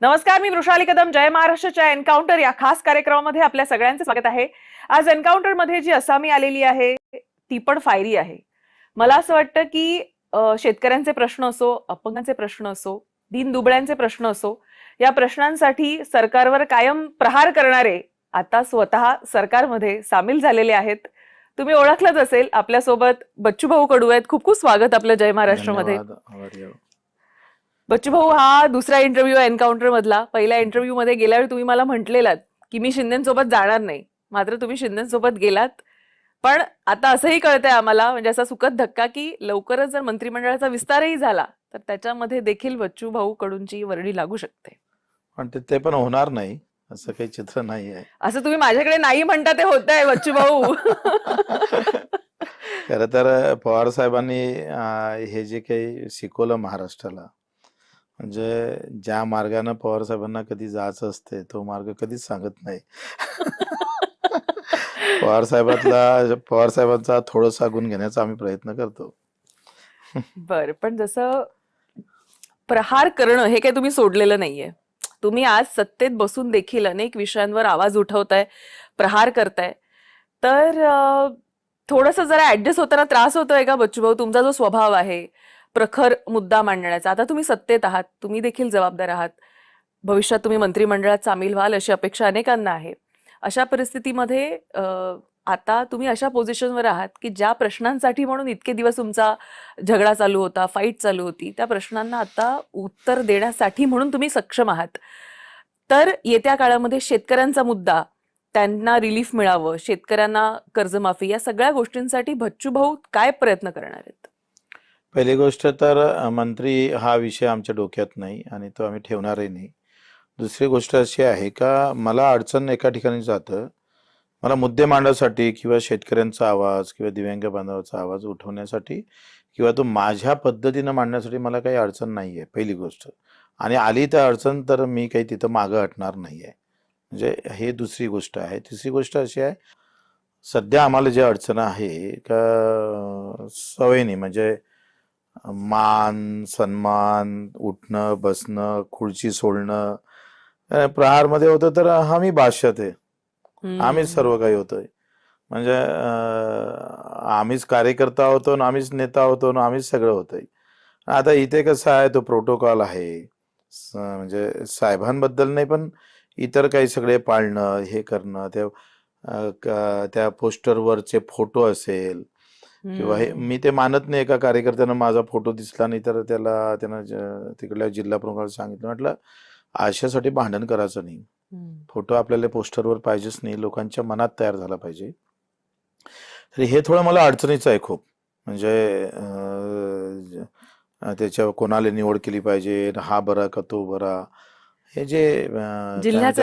नमस्कार, मी वृषाली कदम. जय महाराष्ट्रच्या एन्काउंटर या खास कार्यक्रमामध्ये आपल्या सगळ्यांचे स्वागत आहे. आज एन्काउंटर मध्ये जी असामी आलेली आहे ती पण फायरी आहे. मला असं वाटतं की शेतकऱ्यांचे प्रश्न असो, अपंगांचे प्रश्न असो, दीनदुबळ्यांचे प्रश्न असो, या प्रश्नांसाठी सरकारवर कायम प्रहार करणारे आता स्वतः सरकारमध्ये सामील झालेले आहेत. तुम्ही ओळखलंच असेल, आपल्यासोबत बच्चूभाऊ कडू आहेत. खूप खूप स्वागत आपलं जय महाराष्ट्रमध्ये. बच्चूभाऊ, हा दुसरा इंटरव्ह्यू आहे एन्काउंटर मधला. पहिल्या इंटरव्ह्यू मध्ये गेल्यावर तुम्ही मला म्हटलेलात की मी शिंदेसोबत जाणार नाही, मात्र तुम्ही शिंदेसोबत गेलात. पण आता असंही कळतंय आम्हाला, म्हणजे असा सुखद धक्का, की लवकरच जर मंत्रिमंडळाचा विस्तारही झाला तर त्याच्यामध्ये देखील बच्चूभाऊ कडूंची वर्णी लागू शकते. पण ते पण होणार नाही असं काही चित्र नाही आहे. असं तुम्ही माझ्याकडे नाही म्हणता ते होत आहे बच्चूभाऊ. खरं तर पवार साहेबांनी हे जे काही शिकवलं महाराष्ट्राला, म्हणजे ज्या मार्गाने पवार साहेबांना कधी जायचं असते तो मार्ग कधीच सांगत नाही. पवार साहेबांचा थोडासा गुण घेण्याचा आम्ही प्रयत्न करतो. बर, पण जसं प्रहार करणं हे काही तुम्ही सोडलेलं नाहीये. तुम्ही आज सत्तेत बसून देखील अनेक विषयांवर आवाज उठवताय, प्रहार करताय. तर थोडंसं जरा ऍडजस्ट होताना त्रास होतोय का बच्चूभाऊ? तुमचा जो स्वभाव आहे प्रखर मुद्दा मांडण्याचा, आता तुम्ही सत्तेत आहात, तुम्ही देखील जबाबदार आहात. भविष्यात तुम्ही मंत्रिमंडळात सामील व्हाल अशी अपेक्षा अनेकांना आहे. अशा परिस्थितीमध्ये आता तुम्ही अशा पोझिशनवर आहात की ज्या प्रश्नांसाठी म्हणून इतके दिवस तुमचा झगडा चालू होता, फाईट चालू होती, त्या प्रश्नांना आता उत्तर देण्यासाठी म्हणून तुम्ही सक्षम आहात. तर येत्या काळामध्ये शेतकऱ्यांचा मुद्दा, त्यांना रिलीफ मिळावं, शेतकऱ्यांना कर्जमाफी, या सगळ्या गोष्टींसाठी बच्चूभाऊ काय प्रयत्न करणार आहेत? पहिली गोष्ट तर मंत्री हा विषय आमच्या डोक्यात नाही आणि तो आम्ही ठेवणारही नाही. दुसरी गोष्ट अशी आहे का मला अडचण एका ठिकाणी जातं, मला मुद्दे मांडण्यासाठी किंवा शेतकऱ्यांचा आवाज किंवा दिव्यांग बांधवाचा आवाज उठवण्यासाठी किंवा तो माझ्या पद्धतीनं मांडण्यासाठी मला काही अडचण नाही आहे, पहिली गोष्ट. आणि आली तर अडचण तर मी काही तिथं मागं हटणार नाही आहे, म्हणजे हे दुसरी गोष्ट आहे. तिसरी गोष्ट अशी आहे, सध्या आम्हाला जे अडचण आहे का सवयीने, म्हणजे मान सन्मान, उठणं बसणं, खुर्ची सोडणं, प्रहारमध्ये होतं तर आम्ही बादशाह आहे, आम्हीच सर्व काही होतोय. म्हणजे आम्हीच कार्यकर्ता होतो, आम्हीच नेता होतो, आम्हीच सगळं होतंय. आता इथे कसं आहे, तो प्रोटोकॉल आहे, म्हणजे साहेबांबद्दल नाही पण इतर काही सगळे पाळणं, हे करणं, त्या पोस्टरवरचे फोटो असेल किंवा हे, मी ते मानत नाही. एका कार्यकर्त्यानं माझा फोटो दिसला नाही तर त्यानं तिकडल्या जिल्हा प्रमुखाला सांगितलं, म्हटलं अशासाठी भांडण करायचं नाही, फोटो आपल्याला पोस्टरवर पाहिजेच नाही, लोकांच्या मनात तयार झाला पाहिजे. तर हे थोडं मला अडचणीचं आहे खूप. म्हणजे त्याच्यावर कोणाला निवड केली पाहिजे, हा बरा का तो बरा, हे जे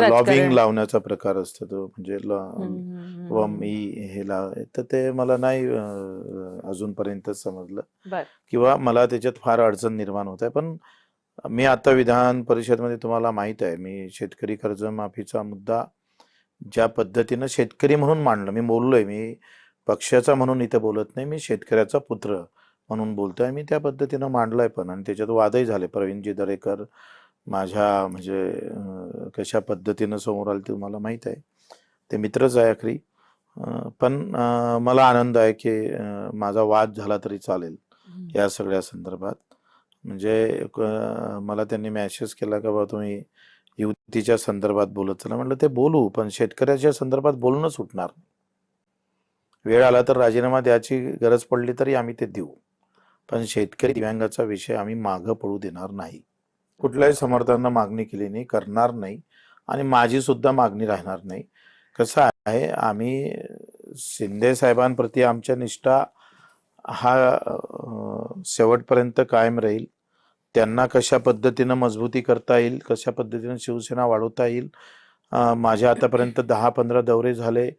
लॉबिंग लावण्याचा प्रकार असतो तो, म्हणजे मी हे तर ते मला नाही अजूनपर्यंत समजलं किंवा मला त्याच्यात फार अडचण निर्माण होत आहे. पण मी आता विधान परिषदमध्ये तुम्हाला माहित आहे, मी शेतकरी कर्जमाफीचा मुद्दा ज्या पद्धतीनं शेतकरी म्हणून मांडलं, मी बोललोय, मी पक्षाचा म्हणून इथे बोलत नाही, मी शेतकऱ्याचा पुत्र म्हणून बोलतोय, मी त्या पद्धतीनं मांडलाय पण. आणि त्याच्यात वादही झाले. प्रवीणजी दरेकर माझ्या म्हणजे कशा पद्धतीनं समोर आले ते तुम्हाला माहीत आहे, ते मित्रच आहे आखरी. पण मला आनंद आहे की माझा वाद झाला तरी चालेल या सगळ्या संदर्भात. म्हणजे मला त्यांनी मेसेज केला का बाबा तुम्ही युतीच्या संदर्भात बोलत चला. म्हटलं ते बोलू, पण शेतकऱ्याच्या संदर्भात बोलणं सुटणार. वेळ आला तर राजीनामा द्यायची गरज पडली तरी आम्ही ते देऊ, पण शेतकरी दिव्यांगाचा विषय आम्ही मागं पडू देणार नाही. कुठल्याही समर्थकांना मागणी केली नाही, करणार नाही, आणि माझी सुद्धा मागणी राहणार नाही. कसं आहे, आम्ही शिंदे साहेबांप्रती आमच्या निष्ठा हा शेवटपर्यंत कायम राहील. त्यांना कशा पद्धतीनं मजबूती करता येईल, कशा पद्धतीनं शिवसेना वाढवता येईल. माझ्या आतापर्यंत 10-15 दौरे झाले,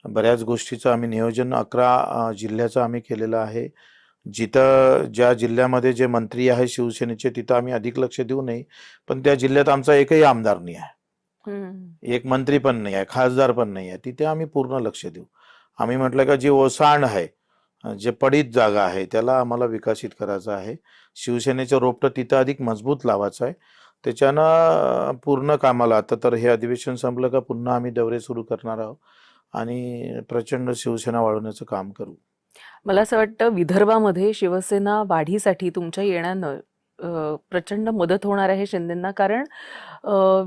बऱ्याच गोष्टीचं आम्ही नियोजन 11 जिल्ह्याचं आम्ही केलेलं आहे. जिथं ज्या जिल्ह्यामध्ये जे मंत्री आहे शिवसेनेचे तिथं आम्ही अधिक लक्ष देऊ नये, पण त्या जिल्ह्यात आमचा एकही आमदार नाही आहे, एक मंत्री पण नाही आहे, खासदार पण नाही आहे, तिथे आम्ही पूर्ण लक्ष देऊ. आम्ही म्हटलं का जी ओसांड आहे, जे पडीत जागा आहे, त्याला आम्हाला विकसित करायचं आहे. शिवसेनेचं रोपटं तिथं अधिक मजबूत लावायचं आहे. त्याच्यानं पूर्ण कामाला, आता तर हे अधिवेशन संपलं का पुन्हा आम्ही दौरे सुरू करणार आहोत आणि प्रचंड शिवसेना वाढवण्याचं काम करू. मला असं वाटतं विदर्भामध्ये शिवसेना वाढीसाठी तुमच्या येण्यानं प्रचंड मदत होणार आहे शिंदेंना, कारण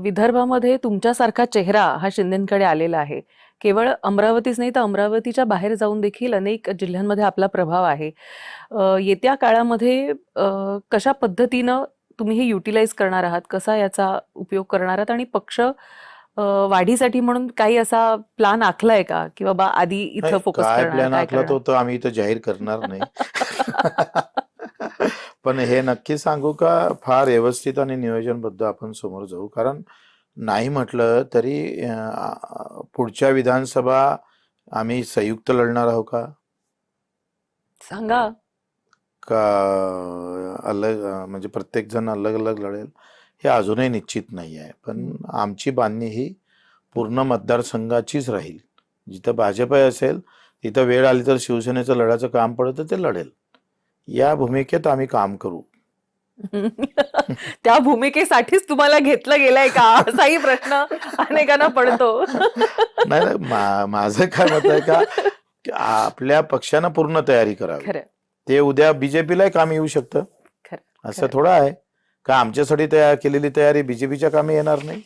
विदर्भामध्ये तुमच्यासारखा चेहरा हा शिंदेंकडे आलेला आहे. केवळ अमरावतीच नाही तर अमरावतीच्या बाहेर जाऊन देखील अनेक जिल्ह्यांमध्ये आपला प्रभाव आहे. येत्या काळामध्ये कशा पद्धतीनं तुम्ही हे युटिलाइज करणार आहात, कसा याचा उपयोग करणार आहात, आणि पक्ष वाढीसाठी म्हणून काही असा प्लान आखलाय का, की बाबा आधी इथं नाही, फोकस काय करणार, प्लॅन काय आखला करणार? तो तर आम्ही इथं जाहीर करणार नाही. पण हे नक्की सांगू का, फार व्यवस्थित आणि नियोजनबद्ध आपण समोर जाऊ. कारण नाही म्हटलं तरी पुढच्या विधानसभा आम्ही संयुक्त लढणार आहोत सांगा. का अलग, म्हणजे प्रत्येक जण अलग अलग लढेल हे अजूनही निश्चित नाही आहे. पण आमची बांधणी ही पूर्ण मतदारसंघाचीच राहील. जिथं भाजप असेल तिथं वेळ आली तर शिवसेनेचं लढायचं काम पडलं तर ते लढेल. या भूमिकेत आम्ही काम करू. त्या भूमिकेसाठीच तुम्हाला घेतलं गेलंय का, असाही प्रश्न अनेकांना पडतो. नाही नाही, माझं काय मत आहे का, की आपल्या पक्षानं पूर्ण तयारी करावी. खरं ते उद्या बीजेपीलाही काम येऊ शकतं. खरं असं खरं. थोडं आहे का आमच्यासाठी तयार केलेली तयारी बीजेपीच्या कामी येणार नाही.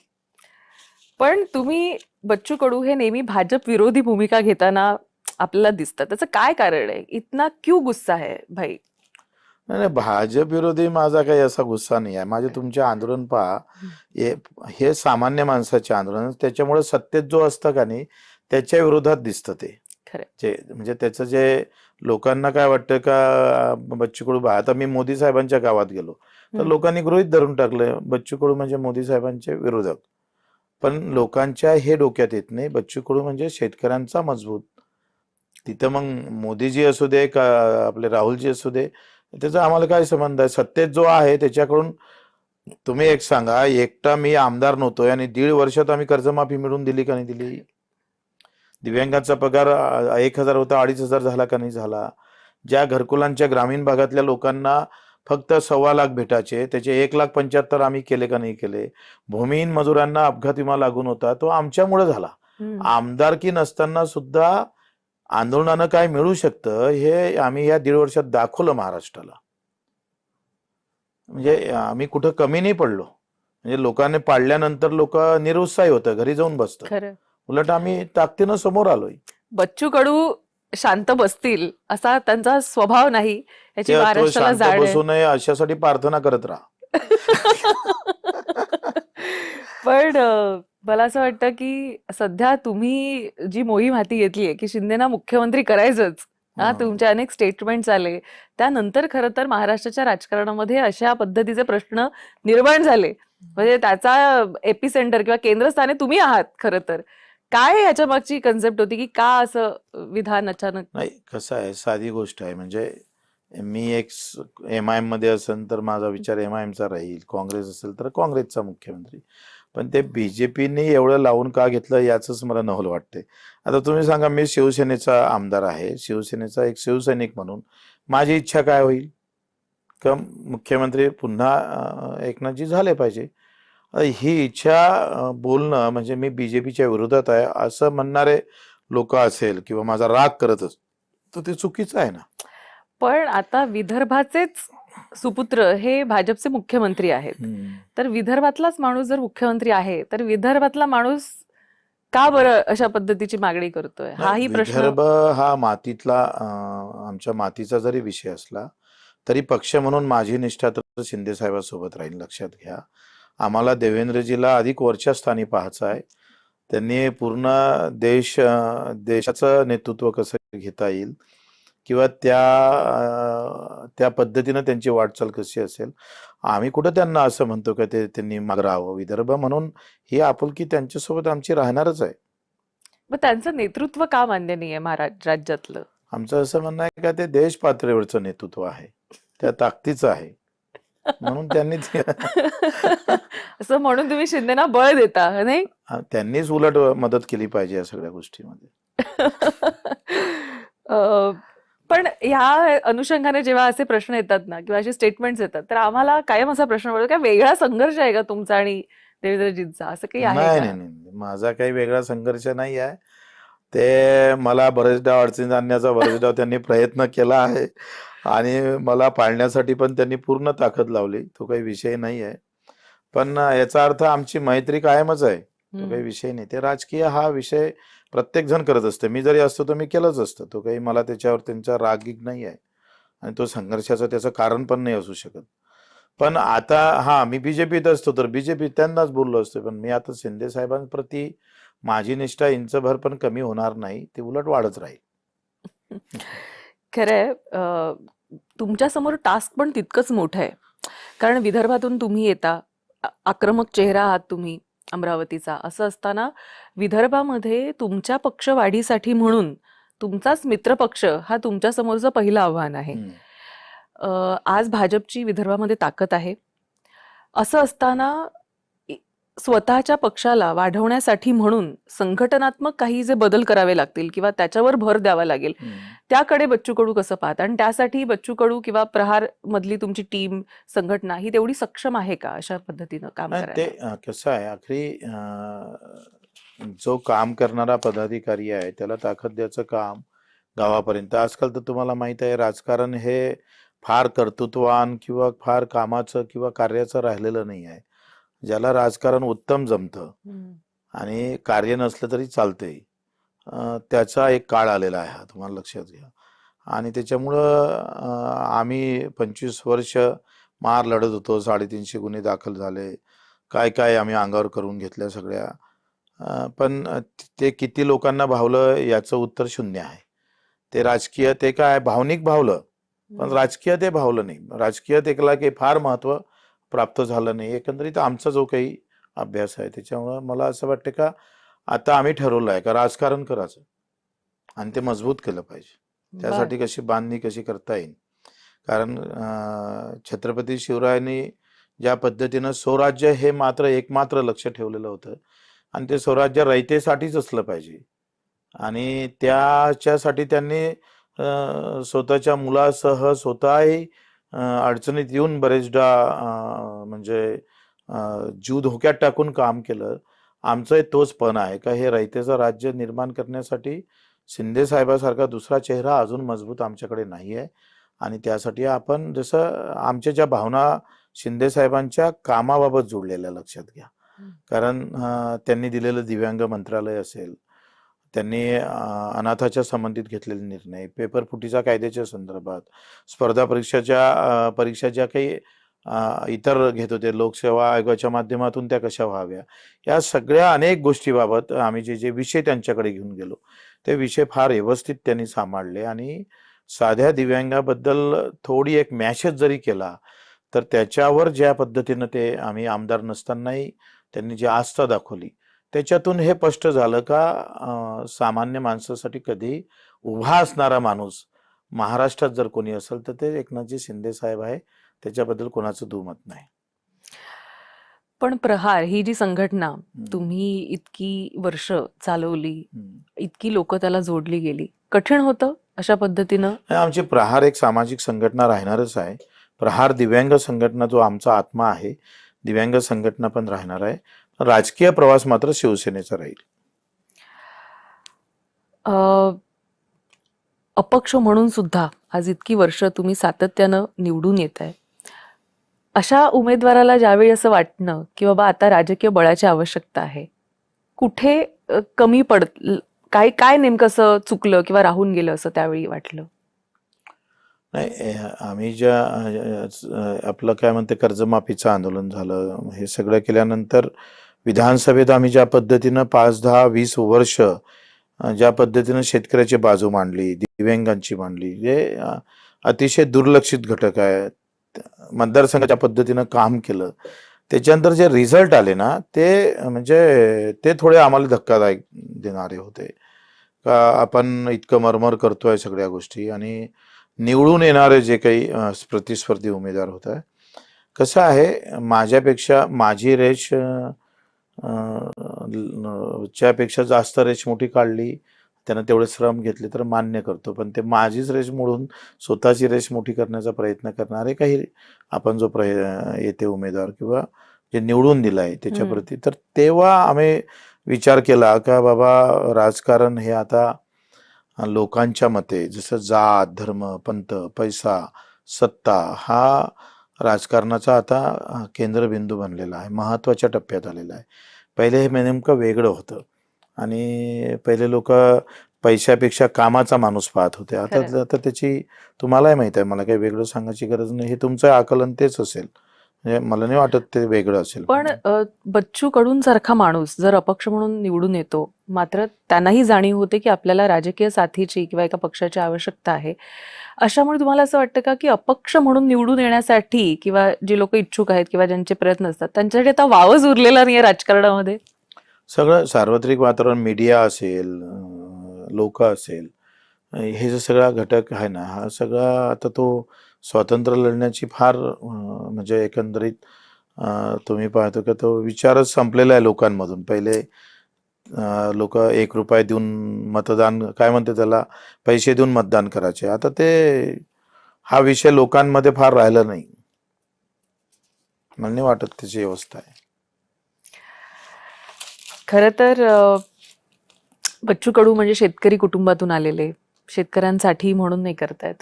पण तुम्ही बच्चू कडू हे नेहमी भाजप विरोधी भूमिका घेताना आपल्याला दिसतं, त्याचं काय कारण आहे? इतना क्यों गुस्सा है भाई? नाही नाही, भाजप विरोधी माझा काही असा गुस्सा नाही आहे. माझे तुमचे आंदोलन पहा, हे सामान्य माणसाचे आंदोलन, त्याच्यामुळे सत्तेत जो असतं का नाही त्याच्या विरोधात दिसतं ते. खरं. जे म्हणजे त्याचं जे लोकांना काय वाटतं का बच्चू कडू, आता मी मोदी साहेबांच्या गावात गेलो तर लोकांनी गृहीत धरून टाकलं बच्चू कडू म्हणजे मोदी साहेबांचे विरोधक. पण लोकांच्या हे डोक्यात येत नाही बच्चू कडू म्हणजे शेतकऱ्यांचा मजबूत. तिथं मग मोदीजी असू दे का आपले राहुलजी असू दे, त्याचा आम्हाला काय संबंध आहे. सत्तेत जो आहे त्याच्याकडून तुम्ही एक सांगा, एकटा मी आमदार नव्हतोय आणि 1.5 वर्षात आम्ही कर्जमाफी मिळवून दिली का नाही दिली? दिव्यांगांचा पगार 1,000 होता 2,500 झाला का नाही झाला? ज्या घरकुलांच्या ग्रामीण भागातल्या लोकांना फक्त 1.25 लाख भेटायचे त्याचे 1,75,000 आम्ही केले का नाही केले? भूमिहीन मजुरांना अपघात विमा लागून होता तो आमच्यामुळे झाला. आमदारकी नसताना सुद्धा आंदोलनानं काय मिळू शकतं हे आम्ही या 1.5 वर्षात दाखवलं महाराष्ट्राला. म्हणजे आम्ही कुठं कमी नाही पडलो. म्हणजे लोकांनी पाडल्यानंतर लोक निरुत्साही होतं, घरी जाऊन बसतं. खरं. उलट आम्ही ताकदीनं समोर आलोय. बच्चू कडू शांत बसतील असा त्यांचा स्वभाव नाही, याची तो महाराष्ट्राला शांत जाण आहे. बसू नये अशासाठी प्रार्थना करत राहा. पण मला असं वाटतं की सध्या तुम्ही जी मोहीम हाती घेतलीये की शिंदेना मुख्यमंत्री करायचंच, हा, तुमचे अनेक स्टेटमेंट्स आले, त्यानंतर खरं तर महाराष्ट्राच्या राजकारणामध्ये अशा पद्धतीचे प्रश्न निर्माण झाले. म्हणजे त्याचा एपिसेंटर किंवा केंद्रस्थानी तुम्ही आहात. खरं तर काय याच्या मागची कन्सेप्ट होती की का असं विधान अचानक? नाही, कसं आहे, साधी गोष्ट आहे. म्हणजे मी एक MIM मध्ये असेल तर माझा विचार MIMचा राहील, काँग्रेस असेल तर काँग्रेसचा मुख्यमंत्री. पण ते बीजेपीने एवढं लावून का घेतलं याचंच मला नवल वाटते. आता तुम्ही सांगा, मी शिवसेनेचा आमदार आहे, शिवसेनेचा एक शिवसैनिक म्हणून माझी इच्छा काय होईल का मुख्यमंत्री पुन्हा एकनाथजी झाले पाहिजे. ही इच्छा बोलणं म्हणजे मी बीजेपीच्या विरोधात आहे असं म्हणणारे लोक असेल किंवा माझा राग करतच तर ते चुकीचं आहे ना. पण आता विदर्भाचेच सुपुत्र हे भाजपचे मुख्यमंत्री आहेत, तर विदर्भातलाच माणूस जर मुख्यमंत्री आहे तर विदर्भातला माणूस का बरं अशा पद्धतीची मागणी करतोय, हाही प्रश्न. विदर्भ हा मातीतला आमच्या मातीचा जरी विषय असला तरी पक्ष म्हणून माझी निष्ठा तर शिंदे साहेबांसोबत राहील. लक्षात घ्या, आम्हाला देवेंद्रजीला अधिक वरच्या स्थानी पाहायचं आहे. त्यांनी पूर्ण देशाचं नेतृत्व कसं घेता येईल किंवा त्या पद्धतीनं त्यांची वाटचाल कशी असेल. आम्ही कुठं त्यांना असं म्हणतो का त्यांनी मागं राहावं. विदर्भ म्हणून ही आपुलकी त्यांच्यासोबत आमची राहणारच आहे. मग त्यांचं नेतृत्व का मान्य नाहीये महाराष्ट्र राज्यातलं? आमचं असं म्हणणं आहे का ते देश पातळीवरचं नेतृत्व आहे, त्या ताकदीचं आहे, म्हणून त्यांनी असं म्हणून तुम्ही शिंदेना बळ देता नाही? त्यांनीच उलट मदत केली पाहिजे या सगळ्या गोष्टीमध्ये. पण ह्या अनुषंगाने जेव्हा असे प्रश्न येतात ना किंवा असे स्टेटमेंट्स येतात, तर आम्हाला कायम असा प्रश्न पडतो, काय वेगळा संघर्ष आहे का तुमचा आणि देवेंद्रजींचा, असं काही आहे नाही का? नाही नाही, माझा काही वेगळा संघर्ष नाही आहे. ते मला बरेचदा अडचणीत आणण्याचा बरेचदा त्यांनी प्रयत्न केला आहे आणि मला पाळण्यासाठी पण त्यांनी पूर्ण ताकद लावली. तो काही विषय नाही आहे. पण याचा अर्थ आमची मैत्री कायमच आहे. तो काही विषय नाही. ते राजकीय हा विषय प्रत्येक जण करत असते. मी जरी असतो तर मी केलंच असतं. तो काही मला त्याच्यावर त्यांचा राग-गीग नाही आहे आणि तो संघर्षाचं त्याचं कारण पण नाही असू शकत. पण आता हां, मी बीजेपीत असतो तर बीजेपी त्यांनाच बोललो असतो. पण मी आता शिंदे साहेबांप्रती माझी निष्ठा इंचभर पण कमी होणार नाही. ती उलट वाढत राहील. खरंय, तुमच्या समोर टास्क पण तितकंच मोठं आहे. कारण विदर्भातून तुम्ही येता, आक्रमक चेहरा आहात तुम्ही अमरावतीचा. असं असताना विदर्भामध्ये तुमच्या पक्षवाढीसाठी म्हणून तुमचाच मित्रपक्ष हा तुमच्या समोरचं पहिलं आव्हान आहे. आज भाजपची विदर्भामध्ये ताकद आहे. असं असताना स्वतःच्या पक्षाला वाढवण्यासाठी म्हणून संघटनात्मक काही जे बदल करावे लागतील किंवा त्याच्यावर भर द्यावा लागेल, त्याकडे बच्चू कडू कसं पाहतात आणि त्यासाठी बच्चू कडू किंवा प्रहार मधली तुमची टीम, संघटना ही तेवढी सक्षम आहे का अशा पद्धतीनं काम नाही, ते करायला? कसं आहे आखरी जो काम करणारा पदाधिकारी आहे त्याला ताकद द्यायचं काम गावापर्यंत. आजकाल तर तुम्हाला माहित आहे राजकारण हे फार कर्तृत्ववान किंवा फार कामाचं किंवा कार्याचं राहिलेलं नाही आहे. ज्याला राजकारण उत्तम जमतं आणि कार्य नसलं तरी चालतंय, त्याचा एक काळ आलेला आहे हा, तुम्हाला लक्षात घ्या. आणि त्याच्यामुळं आम्ही 25 वर्ष मार लढत होतो. 350 गुन्हे दाखल झाले. काय काय आम्ही अंगावर करून घेतल्या सगळ्या. पण ते किती लोकांना भावलं याचं उत्तर शून्य आहे. ते राजकीय ते काय भावनिक भावलं, पण राजकीय ते भावलं नाही. राजकीय त्याला काही फार महत्व प्राप्त झालं नाही. एकंदरीत आमचा जो काही अभ्यास आहे त्याच्यामुळं मला असं वाटतं का आता आम्ही ठरवलं आहे का राजकारण करायचं आणि ते मजबूत केलं पाहिजे. त्यासाठी कशी बांधणी कशी करता येईल. कारण छत्रपती शिवरायांनी ज्या पद्धतीनं स्वराज्य हे मात्र एकमात्र लक्ष ठेवलेलं होतं आणि ते स्वराज्य रयतेसाठीच असलं पाहिजे आणि त्याच्यासाठी त्यांनी स्वतःच्या मुलासह स्वतःही अडचणीत येऊन बरेचदा म्हणजे जीव धोक्यात टाकून काम केलं. आमचं तोच पण आहे का हे रयतेचं राज्य निर्माण करण्यासाठी शिंदे साहेबासारखा दुसरा चेहरा अजून मजबूत आमच्याकडे नाही आहे आणि त्यासाठी आपण जसं आमच्या ज्या भावना शिंदे साहेबांच्या कामाबाबत जोडलेल्या लक्षात घ्या. कारण त्यांनी दिलेलं दिव्यांग मंत्रालय असेल, त्यांनी अनाथाच्या संबंधित घेतलेले निर्णय, पेपर फुटीच्या कायद्याच्या संदर्भात, स्पर्धा परीक्षा ज्या काही इतर घेत होते लोकसेवा आयोगाच्या माध्यमातून त्या कशा व्हाव्या, या सगळ्या अनेक गोष्टीबाबत आम्ही जे विषय त्यांच्याकडे घेऊन गेलो ते विषय फार व्यवस्थित त्यांनी सांभाळले आणि साध्या दिव्यांगाबद्दल थोडी एक मॅसेज जरी केला तर त्याच्यावर ज्या पद्धतीनं ते आम्ही आमदार नसतानाही त्यांनी जी आस्था दाखवली त्याच्यातून हे स्पष्ट झालं का सामान्य माणसासाठी कधी उभा असणारा माणूस महाराष्ट्रात जर कोणी असेल तर ते एकनाथजी शिंदे साहेब आहे. त्याच्याबद्दल कोणाचं दुमत नाही. पण प्रहार ही जी संघटना तुम्ही इतकी वर्ष चालवली, इतकी लोक त्याला जोडली गेली, कठीण होतं अशा पद्धतीनं? आमची प्रहार एक सामाजिक संघटना राहणारच आहे. प्रहार दिव्यांग संघटना जो आमचा आत्मा आहे, दिव्यांग संघटना पण राहणार आहे. राजकीय प्रवास मात्र शिवसेनेचा राहील. अपक्ष म्हणून सुद्धा आज इतकी वर्ष तुम्ही सातत्यानं निवडून येत आहे, अशा उमेदवाराला ज्यावेळी असं वाटणं की बाबा आता राजकीय बळाची आवश्यकता आहे, कुठे कमी काय काय नेमकं असं चुकलं किंवा राहून गेलं असं त्यावेळी वाटलं? नाही, आम्ही ज्या आपलं काय म्हणते कर्जमाफीचं आंदोलन झालं, हे सगळं केल्यानंतर विधानसभेत आम्ही ज्या पद्धतीनं 5, 10, 20 वर्ष ज्या पद्धतीनं शेतकऱ्याची बाजू मांडली, दिव्यांगांची मांडली, जे अतिशय दुर्लक्षित घटक आहेत, मतदारसंघाच्या पद्धतीनं काम केलं, त्याच्यानंतर जे रिझल्ट आले ना ते म्हणजे ते थोडे आम्हाला धक्कादायक देणारे होते. का आपण इतकं मरमर करतोय सगळ्या गोष्टी आणि निवडून येणारे जे काही प्रतिस्पर्धी उमेदवार होत आहे, कसं आहे माझ्यापेक्षा माझी रेष च्यापेक्षा जास्त रेष मोठी काढली त्यानं तेवढे श्रम घेतले तर मान्य करतो, पण ते माझीच रेष मोडून स्वतःची रेष मोठी करण्याचा प्रयत्न करणारे काही आपण जो येते उमेदवार किंवा जे निवडून दिलं आहे त्याच्याप्रती, तर तेव्हा आम्ही विचार केला का बाबा राजकारण हे आता लोकांच्या मते जसं जात, धर्म, पंथ, पैसा, सत्ता हा राजकारणाचा आता केंद्रबिंदू बनलेला आहे, महत्त्वाच्या टप्प्यात आलेला आहे. पहिले हे नेमकं वेगळं होतं आणि पहिले लोक पैशापेक्षा कामाचा माणूस पाहत होते. आता त्याची तुम्हालाही माहित आहे, मला काही वेगळं सांगायची गरज नाही, हे तुमचं आकलन तेच असेल, म्हणजे मला नाही वाटत ते वेगळं असेल. पण बच्चू कडूं सारखा माणूस जर अपक्ष म्हणून निवडून येतो, मात्र त्यांनाही जाणीव होते की आपल्याला राजकीय साथीची किंवा एका पक्षाची आवश्यकता आहे, अशामुळे तुम्हाला असं वाटतं का की अपक्ष म्हणून निवडून येण्यासाठी किंवा जी लोक इच्छुक आहेत किंवा ज्यांचे प्रयत्न असतात त्यांच्यासाठी आता वावच उरलेला नाहीये राजकारणामध्ये? सगळं सार्वत्रिक वातावरण, मीडिया असेल, लोक असेल, हे जे सगळा घटक आहे ना, हा सगळा आता तो स्वातंत्र्य लढण्याची फार म्हणजे एकंदरीत तुम्ही पाहतो का तो विचारच संपलेला आहे लोकांमधून. पहिले लोक 1 रुपया देऊन मतदान, काय म्हणते त्याला, पैसे देऊन मतदान करायचे. आता ते हा विषय लोकांमध्ये फार राहिला नाही, मला नाही वाटत त्याची व्यवस्था आहे. खरं तर बच्चू कडू म्हणजे शेतकरी कुटुंबातून आलेले, शेतकऱ्यांसाठी म्हणून नाही करतायत.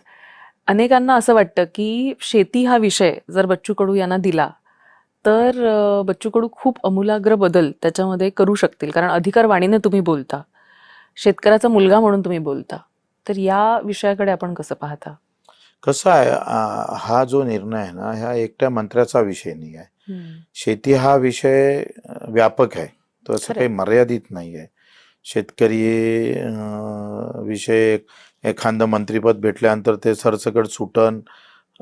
अनेकांना असं वाटतं की शेती हा विषय जर बच्चू कडू यांना दिला तर बच्चू कडू खूप अमूलाग्र बदल त्याच्यामध्ये करू शकतील, कारण अधिकारवाणीने तुम्ही बोलता, शेतकऱ्याचा मुलगा म्हणून तुम्ही बोलता. तर या विषयाकडे आपण कसं पाहता? कसं आहे, हा जो निर्णय आहे ना, हा एकट्या मंत्र्याचा विषय नाही आहे. शेती हा विषय व्यापक आहे, तो असं काही मर्यादित नाही आहे. शेतकरी विषय एखादं मंत्रीपद भेटल्यानंतर ते सरसकट सुटन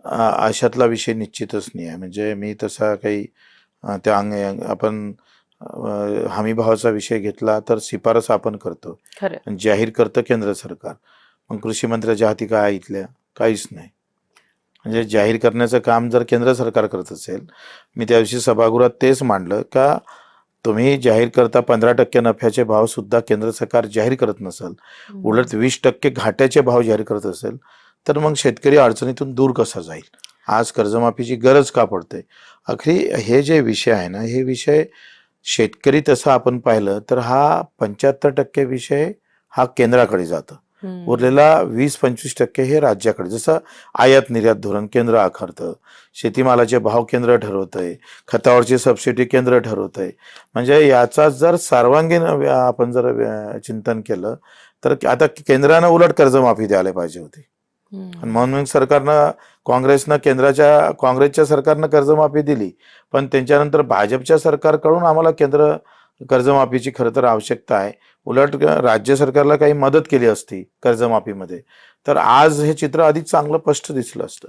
अशातला विषय निश्चितच नाही आहे. म्हणजे मी तसा काही त्या आपण हमीभावाचा विषय घेतला तर शिफारस आपण करतो, जाहीर करतं केंद्र सरकार. मग कृषी मंत्र्याच्या हाती काय इथल्या काहीच नाही. म्हणजे जाहीर करण्याचं काम जर केंद्र सरकार करत असेल, मी त्या दिवशी सभागृहात तेच मांडलं का तुम्ही जाहीर करता 15% नफ्याचे भाव सुद्धा केंद्र सरकार जाहीर करत नसेल, उलट 20% घाट्याचे भाव जाहीर करत असेल, तर मग शेतकरी अडचणीतून दूर कसा जाईल? आज कर्जमाफीची गरज का पडते? अखेरी हे जे विषय आहे ना, हे विषय शेतकरी तसं आपण पाहिलं तर हा 75% विषय हा केंद्राकडे जातं, उरलेला 20-25% हे राज्याकडे. जसं आयात निर्यात धोरण केंद्र आखतं, शेतीमालाचे भाव केंद्र ठरवतंय, खतावरची सबसिडी केंद्र ठरवतंय. म्हणजे याचा जर सर्वांगीण आपण जर चिंतन केलं तर आता केंद्रानं उलट कर्जमाफी द्यायला पाहिजे होती. म्हणून सरकारनं काँग्रेसच्या सरकारनं कर्जमाफी दिली, पण त्यांच्यानंतर भाजपच्या सरकारकडून आम्हाला केंद्र कर्जमाफीची खरं तर आवश्यकता आहे. उलट राज्य सरकारला काही मदत केली असती कर्जमाफीमध्ये तर आज हे चित्र अधिक चांगलं स्पष्ट दिसलं असतं.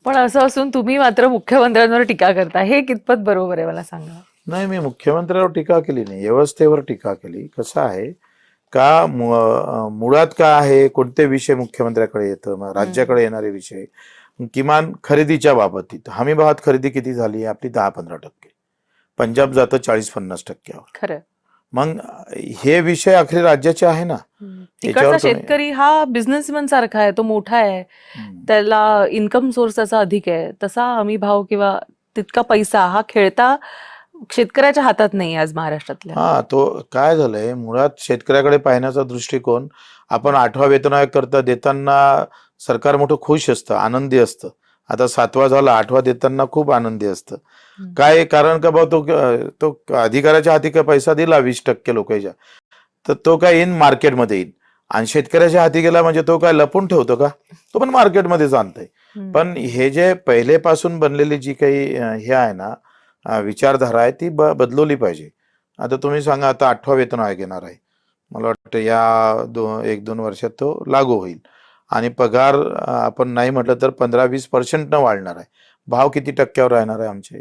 पण असं असून तुम्ही मात्र मुख्यमंत्र्यांवर टीका करता, हे कितपत बरोबर आहे मला सांगा? नाही, मी मुख्यमंत्र्यावर टीका केली नाही, व्यवस्थेवर टीका केली. कसं आहे का मुळात काय आहे, कोणते विषय मुख्यमंत्र्याकडे येतं, राज्याकडे येणारे विषय, किमान खरेदीच्या बाबतीत हमी भावात खरेदी किती झाली आपली? 10-15%. पंजाब जातं 40-50%. खरं. मग हे विषय अखेर राज्याचे आहे ना. तिकडचा शेतकरी हा बिझनेसमॅन सारखा आहे, तो मोठा आहे, त्याला इन्कम सोर्स त्याचा अधिक आहे. तसा हमी भाव किंवा तितका पैसा हा खेळता शेतकऱ्याच्या हातात नाही आज महाराष्ट्रातल्या. हा, तो काय झालंय, मुळात शेतकऱ्याकडे पाहण्याचा दृष्टिकोन, आपण 8वा वेतन आयोग करता देताना सरकार मोठं खुश असतं, आनंदी असतं. आता 7वा झाला, 8वा देताना खूप आनंदी असतं. काय कारण का बा, तो अधिकाऱ्याच्या हाती का पैसा दिला 20% लोकांच्या, तर तो काय येईन मार्केटमध्ये येईल. आणि शेतकऱ्याच्या हाती गेला म्हणजे तो काय लपून ठेवतो का? तो पण मार्केटमध्ये जाणतंय. पण हे जे पहिलेपासून बनलेली जी काही हे आहे ना विचारधारा आहे, ती बदलवली पाहिजे. आता तुम्ही सांगा, आता 8वा वेतन आयोग येणार आहे, मला वाटतं या 1-2 वर्षात तो लागू होईल आणि पगार आपण नाही म्हटलं तर 15-20% न वाढणार आहे. भाव किती टक्क्यावर राहणार आहे आमचे?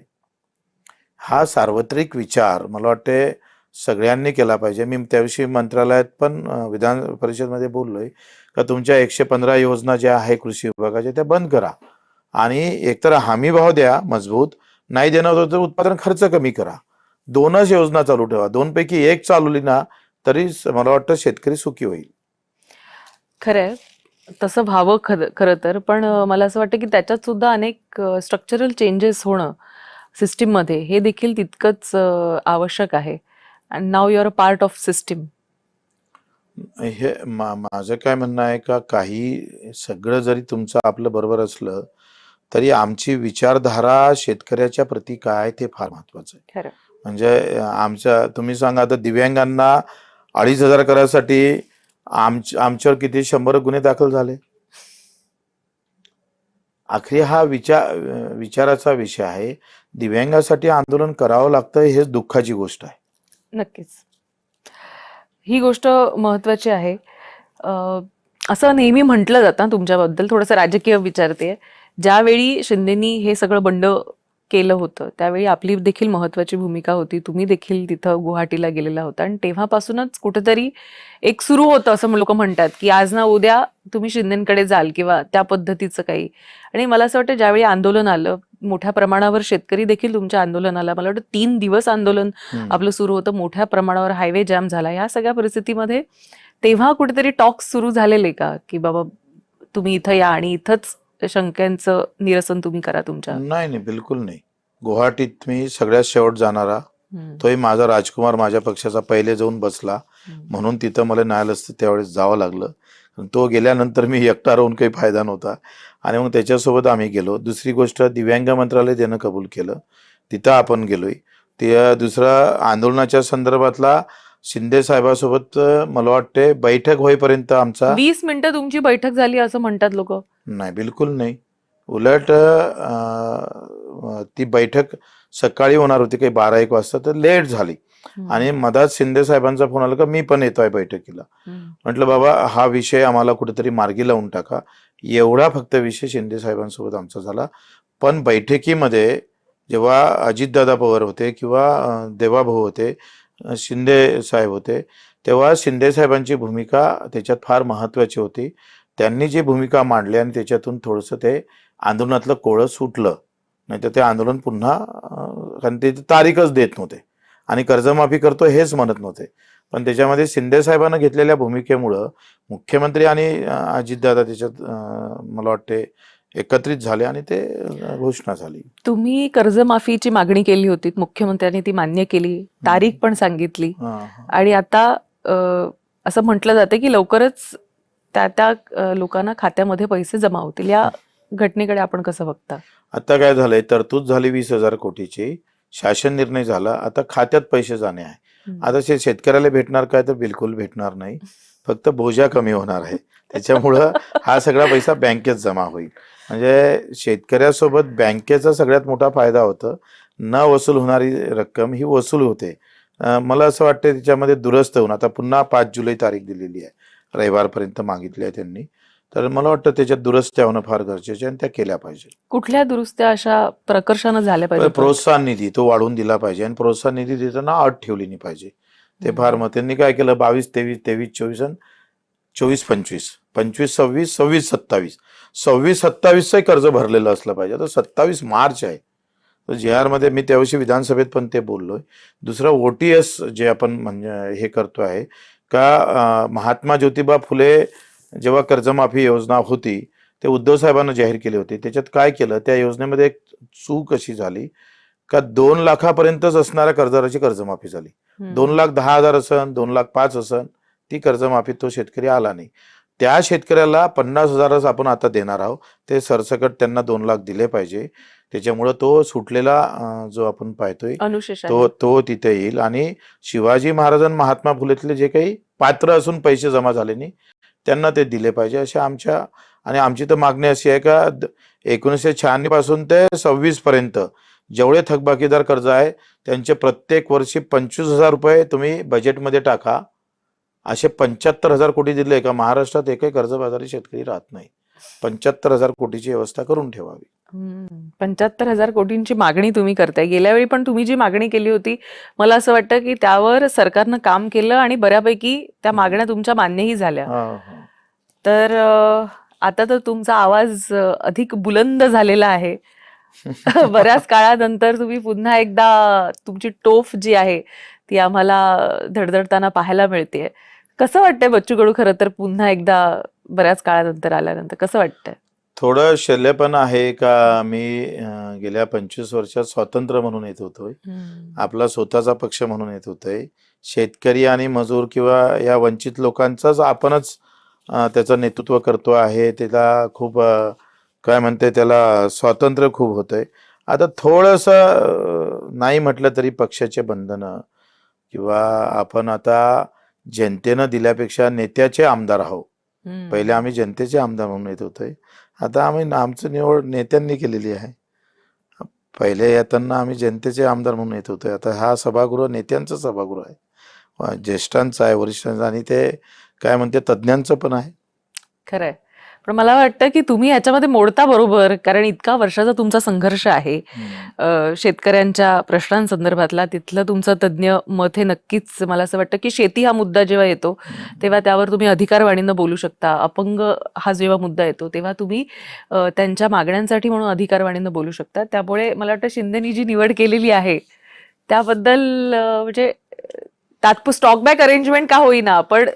हा सार्वत्रिक विचार मला वाटते सगळ्यांनी केला पाहिजे. मी त्याविषयी मंत्रालयात पण विधान परिषदमध्ये बोललोय का तुमच्या 115 योजना ज्या आहे कृषी विभागाच्या त्या बंद करा आणि एकतर हमी भाव द्या मजबूत, नाही देणार होतं तर उत्पादन खर्च कमी करा. 2च योजना चालू ठेवा. 2 पैकी 1 चालवली ना तरी मला वाटतं शेतकरी सुखी होईल. खरंय, तसं व्हावं खरं तर. पण मला असं वाटतं की त्याच्यात सुद्धा अनेक स्ट्रक्चरल चेंजेस होणं सिस्टीममध्ये हे देखील तितकंच आवश्यक आहे. And now you are a part of system. हे माझं काय म्हणणं आहे का, काही सगळं जरी तुमचं आपलं बरोबर असलं तरी आमची विचारधारा शेतकऱ्याच्या प्रती काय ते फार महत्वाचं आहे. खरं. म्हणजे आमच्या तुम्ही सांगा आता दिव्यांगांना 2,500 करायसाठी आमच्यावर किती 100 गुन्हे दाखल झाले. आखरी हा विचाराचा विषय आहे. दिव्यांगासाठी आंदोलन करावं लागतं हेच दुःखाची गोष्ट आहे. नक्कीच. ही गोष्ट महत्वाची आहे. असं नेहमी म्हटलं जातं तुमच्याबद्दल, थोडंसं राजकीय विचारते. ज्यावेळी शिंदेनी हे सगळं बंड केलं होतं त्यावेळी आपली देखील महत्वाची भूमिका होती. तुम्ही देखील तिथं गुवाहाटीला गेलेला होता आणि तेव्हापासूनच कुठेतरी एक सुरू होतं असं लोक म्हणतात की आज ना उद्या तुम्ही शिंदेकडे जाल किंवा त्या पद्धतीचं काही. आणि मला असं वाटतं ज्यावेळी आंदोलन आलं, मोठ्या प्रमाणावर शेतकरी देखील तुमच्या आंदोलनाला, मला वाटतं 3 दिवस आंदोलन आपलं सुरू होतं, मोठ्या प्रमाणावर हायवे जॅम झाला. या सगळ्या परिस्थितीमध्ये तेव्हा कुठेतरी टॉक्स सुरू झालेले का की बाबा तुम्ही इथं या आणि इथंच शंकांचं निरसन तुम्ही करा तुमच्या? नाही, बिलकुल नाही. गुवाहाटीत मी सगळ्यात शेवट जाणारा, तोही माझा राजकुमार माझ्या पक्षाचा पहिले जाऊन बसला म्हणून तिथं मला न्यायालयात त्यावेळेस जावं लागलं. तो गेल्यानंतर मी एकटा राहून काही फायदा नव्हता आणि मग त्याच्यासोबत आम्ही गेलो. दुसरी गोष्ट, दिव्यांग मंत्रालय त्यानं कबूल केलं, तिथं आपण गेलोय. ते दुसरा आंदोलनाच्या संदर्भातला शिंदे साहेबांसोबत मला वाटते बैठक होईपर्यंत आमचा 20 मिनिटं तुमची बैठक झाली असं म्हणतात लोक. नाही, बिलकुल नाही. उलट ती बैठक सकाळी होणार होती काही 12-1 वाजता, तर लेट झाली आणि मधात शिंदे साहेबांचा फोन आला का मी पण येतोय बैठकीला. म्हटलं बाबा हा विषय आम्हाला कुठेतरी मार्गी लावून टाका. एवढा फक्त विषय शिंदे साहेबांसोबत आमचा झाला. पण बैठकीमध्ये जेव्हा अजितदादा पवार होते किंवा देवाभाऊ होते, शिंदे साहेब होते, तेव्हा शिंदे साहेबांची भूमिका त्याच्यात फार महत्वाची होती. त्यांनी जी भूमिका मांडली आणि त्याच्यातून थोडंसं ते आंदोलनातलं कोळं सुटलं. नाहीतर ते आंदोलन पुन्हा कारण ते तारीखच देत नव्हते आणि कर्जमाफी करतो हेच म्हणत नव्हते. पण त्याच्यामध्ये शिंदे साहेबांना घेतलेल्या भूमिकेमुळं मुख्यमंत्री आणि अजितदादा त्याच्यात मला वाटते एकत्रित झाले आणि ते घोषणा झाली. तुम्ही कर्जमाफीची मागणी केली होती, मुख्यमंत्र्यांनी ती मान्य केली, तारीख पण सांगितली आणि आता असं म्हटलं जातं की लवकरच त्या लोकांना खात्यामध्ये पैसे जमा होतील. या घटनेकडे आपण कसं बघता? आता काय झालंय, तरतूद झाली 20,000 कोटीची, शासन निर्णय झाला, आता खात्यात पैसे जाणे आहे. आता शेतकऱ्याला भेटणार काय, तर बिलकुल भेटणार नाही, फक्त बोजा कमी होणार आहे. त्याच्यामुळं हा सगळा पैसा बँकेत जमा होईल. म्हणजे शेतकऱ्यासोबत बँकेचा सगळ्यात मोठा फायदा होतो. न वसूल होणारी रक्कम ही वसूल होते. मला असं वाटतं त्याच्यामध्ये दुरुस्त होऊन आता पुन्हा 5 जुलै तारीख दिलेली आहे, रविवारपर्यंत मागितली आहे त्यांनी. तर मला वाटतं त्याच्यात दुरुस्त्या होणं फार गरजेचे आणि त्या केल्या पाहिजे. कुठल्या दुरुस्त्या अशा प्रकर्षानं झाल्या पाहिजे? प्रोत्साहन निधी तो वाढवून दिला पाहिजे आणि प्रोत्साहन निधी देताना अट ठेवली नाही पाहिजे. ते फार मग त्यांनी काय केलं, 22-23, 23-24 आणि 24-25, 25-26, 26-27, 26-27 कर्ज भरलेलं असलं पाहिजे. आता 27 मार्च आहे, तर JR मध्ये मी त्याविषयी विधानसभेत पण ते बोललोय. दुसरं OTS जे आपण म्हणजे हे करतो आहे का, महात्मा ज्योतिबा फुले जेव्हा कर्जमाफी योजना होती ते उद्धव साहेबांना जाहीर केली होती. त्याच्यात काय केलं, त्या योजनेमध्ये एक चूक अशी झाली का 2 लाखापर्यंतच असणाऱ्या कर्जदाराची कर्जमाफी झाली. 2,10,000 असन, 2,05,000 असन, ती कर्जमाफी तो शेतकरी आला नाही. त्या शेतकऱ्याला 50,000च आपण आता देणार आहोत. ते सरसकट त्यांना 2 लाख दिले पाहिजे. त्याच्यामुळं तो सुटलेला जो आपण पाहतोय तो तिथे येईल आणि शिवाजी महाराज आणि महात्मा फुलेतले जे काही पात्र असून पैसे जमा झाले नाही त्यांना ते दिले पाहिजे अशा आमच्या. आणि आमची तर मागणी अशी आहे का 1996 पासून ते 26 पर्यंत जेवढे थकबाकीदार कर्ज आहे त्यांचे प्रत्येक वर्षी 25,000 रुपये तुम्ही बजेटमध्ये टाका. असे 75,000 कोटी दिले का महाराष्ट्रात एकही कर्जबाजारी शेतकरी राहत नाही. 75,000 कोटीची व्यवस्था करून ठेवावी. 75,000 कोटींची मागणी तुम्ही करताय. गेल्या वेळी पण तुम्ही जी मागणी केली होती, मला असं वाटतं की त्यावर सरकारनं काम केलं आणि बऱ्यापैकी त्या मागण्या तुमच्या मान्यही झाल्या. तर आता तर तुमचा आवाज अधिक बुलंद झालेला आहे. बऱ्याच काळानंतर तुम्ही पुन्हा एकदा तुमची टोफ जी आहे ती आम्हाला धडधडताना पाहायला मिळते. कसं वाटतंय बच्चू कडू खरं तर पुन्हा एकदा बऱ्याच काळानंतर आल्यानंतर कसं वाटतंय? थोडं शल्यपण आहे का मी गेल्या 25 वर्षात स्वातंत्र्य म्हणून येत होतोय, आपला स्वतःचा पक्ष म्हणून येत होतोय. शेतकरी आणि मजूर किंवा या वंचित लोकांचाच आपणच त्याचं नेतृत्व करतो आहे. त्याला खूप काय म्हणते त्याला स्वातंत्र्य खूप होतंय. आता थोडंसं नाही म्हटलं तरी पक्षाचे बंधनं किंवा आपण आता जनतेनं दिल्यापेक्षा नेत्याचे आमदार आहोत. पहिले आम्ही जनतेचे आमदार म्हणून येत होतोय. आता आमचं निवड नेत्यांनी केलेली आहे. पहिले येताना आम्ही जनतेचे आमदार म्हणून येत होतो. आता हा सभागृह नेत्यांचं सभागृह आहे, ज्येष्ठांचं आहे, वरिष्ठांचं, आणि ते काय म्हणते तज्ज्ञांचं पण आहे. खरंय. पण मला वाटतं की तुम्ही ह्याच्यामध्ये मोडता बरोबर, कारण इतका वर्षाचा तुमचा संघर्ष आहे शेतकऱ्यांच्या प्रश्नांसंदर्भातला. तिथलं तुमचं तज्ज्ञ मत हे नक्कीच, मला असं वाटतं की शेती हा मुद्दा जेव्हा येतो तेव्हा त्यावर तुम्ही अधिकारवाणीनं बोलू शकता. अपंग हा जेव्हा मुद्दा येतो तेव्हा तुम्ही त्यांच्या मागण्यांसाठी म्हणून अधिकारवाणीनं बोलू शकता. त्यामुळे मला वाटतं शिंदेनी जी निवड केलेली आहे त्याबद्दल म्हणजे स्टॉक बॅक अरेंजमेंट का होईना, पण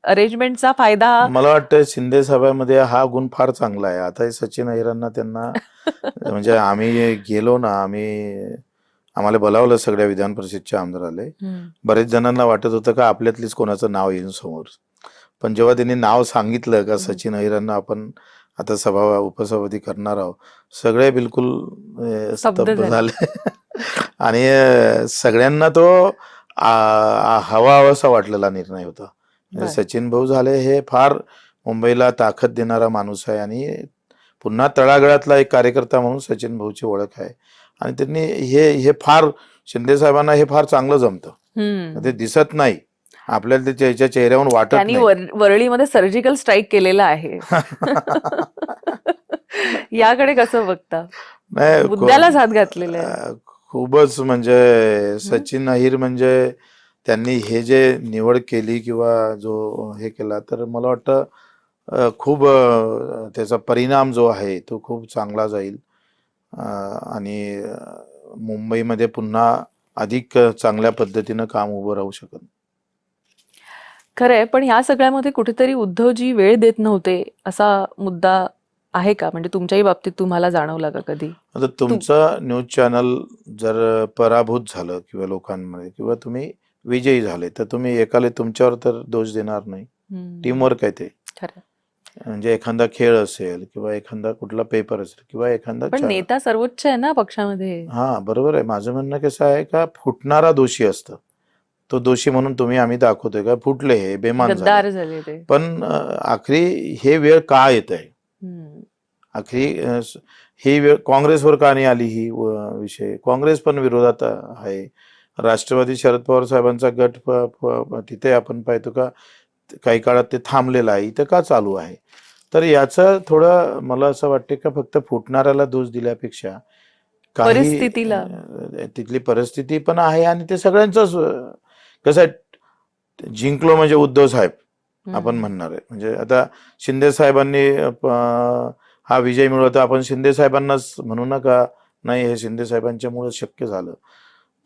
अरेंजमेंटचा फायदा मला वाटतं शिंदे साहेबांमध्ये हा गुण फार चांगला आहे. आता सचिन अहिरांना त्यांना म्हणजे आम्ही गेलो ना, आम्हाला बोलावलं, सगळ्या विधान परिषदचे आमदार आले. बरेच जणांना वाटत होतं का आपल्यातलीच कोणाचं नाव येईल समोर, पण जेव्हा त्यांनी नाव सांगितलं का सचिन अहिरांना आपण आता उपसभापती करणार आहोत, सगळे बिलकुल स्तब्ध झाले. आणि सगळ्यांना तो हवासा वाटलेला निर्णय होता. सचिन भाऊ झाले हे फार मुंबईला ताकद देणारा माणूस आहे आणि पुन्हा तळागाळातला एक कार्यकर्ता म्हणून सचिन भाऊची ओळख आहे. आणि त्यांनी हे फार शिंदे साहेबांना हे फार चांगलं जमतं. ते दिसत नाही आपल्याला, त्याच्या चेहऱ्यावरून वाटत नाही. वरळीमध्ये सर्जिकल स्ट्राईक केलेला आहे. याकडे कसं बघता? मुद्द्यालाच हात घातलेला आहे. खूपच म्हणजे सचिन अहिर म्हणजे त्यांनी हे जे निवड केली किंवा जो हे केला, तर मला वाटतं खूप त्याचा परिणाम जो आहे तो खूप चांगला जाईल आणि मुंबईमध्ये पुन्हा अधिक चांगल्या पद्धतीनं काम उभं राहू शकत. खरंय. पण ह्या सगळ्यामध्ये कुठेतरी उद्धवजी वेळ देत नव्हते असा मुद्दा आहे का? म्हणजे तुमच्याही बाबतीत तुम्हाला जाणवला का कधी? आता तुमचं न्यूज चॅनल जर पराभूत झालं किंवा लोकांमध्ये, किंवा तुम्ही विजयी झाले, तर तुम्ही एकाला तुमच्यावर तर दोष देणार नाही. टीमवर्क आहे ते. म्हणजे एखादा खेळ असेल किंवा एखादा कुठला पेपर असेल किंवा एखादा, पण नेता सर्वोच्च आहे ना पक्षामध्ये. हा बरोबर आहे. माझं म्हणणं कसं आहे का, फुटणारा दोषी असतं, तो दोषी म्हणून आम्ही दाखवतोय का फुटले, हे बेमान झाले ते. पण आखरी हे वेळ का येत आहे, आखरी ही वेळ काँग्रेसवर का नाही आली, ही विषय काँग्रेस पण विरोधात आहे. राष्ट्रवादी शरद पवार साहेबांचा गट तिथे आपण पाहतो का काही काळात ते थांबलेलं आहे, इथं का चालू आहे. तर याचं थोडं मला असं वाटतं का फक्त फुटणाऱ्याला दोष दिल्यापेक्षा परिस्थितीला, तिथली परिस्थिती पण आहे आणि ते सगळ्यांचंच कसं आहे, जिंकलो म्हणजे उद्धव साहेब आपण म्हणणार आहे. म्हणजे आता शिंदे साहेबांनी हा विजय मिळवता, आपण शिंदे साहेबांनाच म्हणू नका, नाही हे शिंदे साहेबांच्यामुळे शक्य झालं.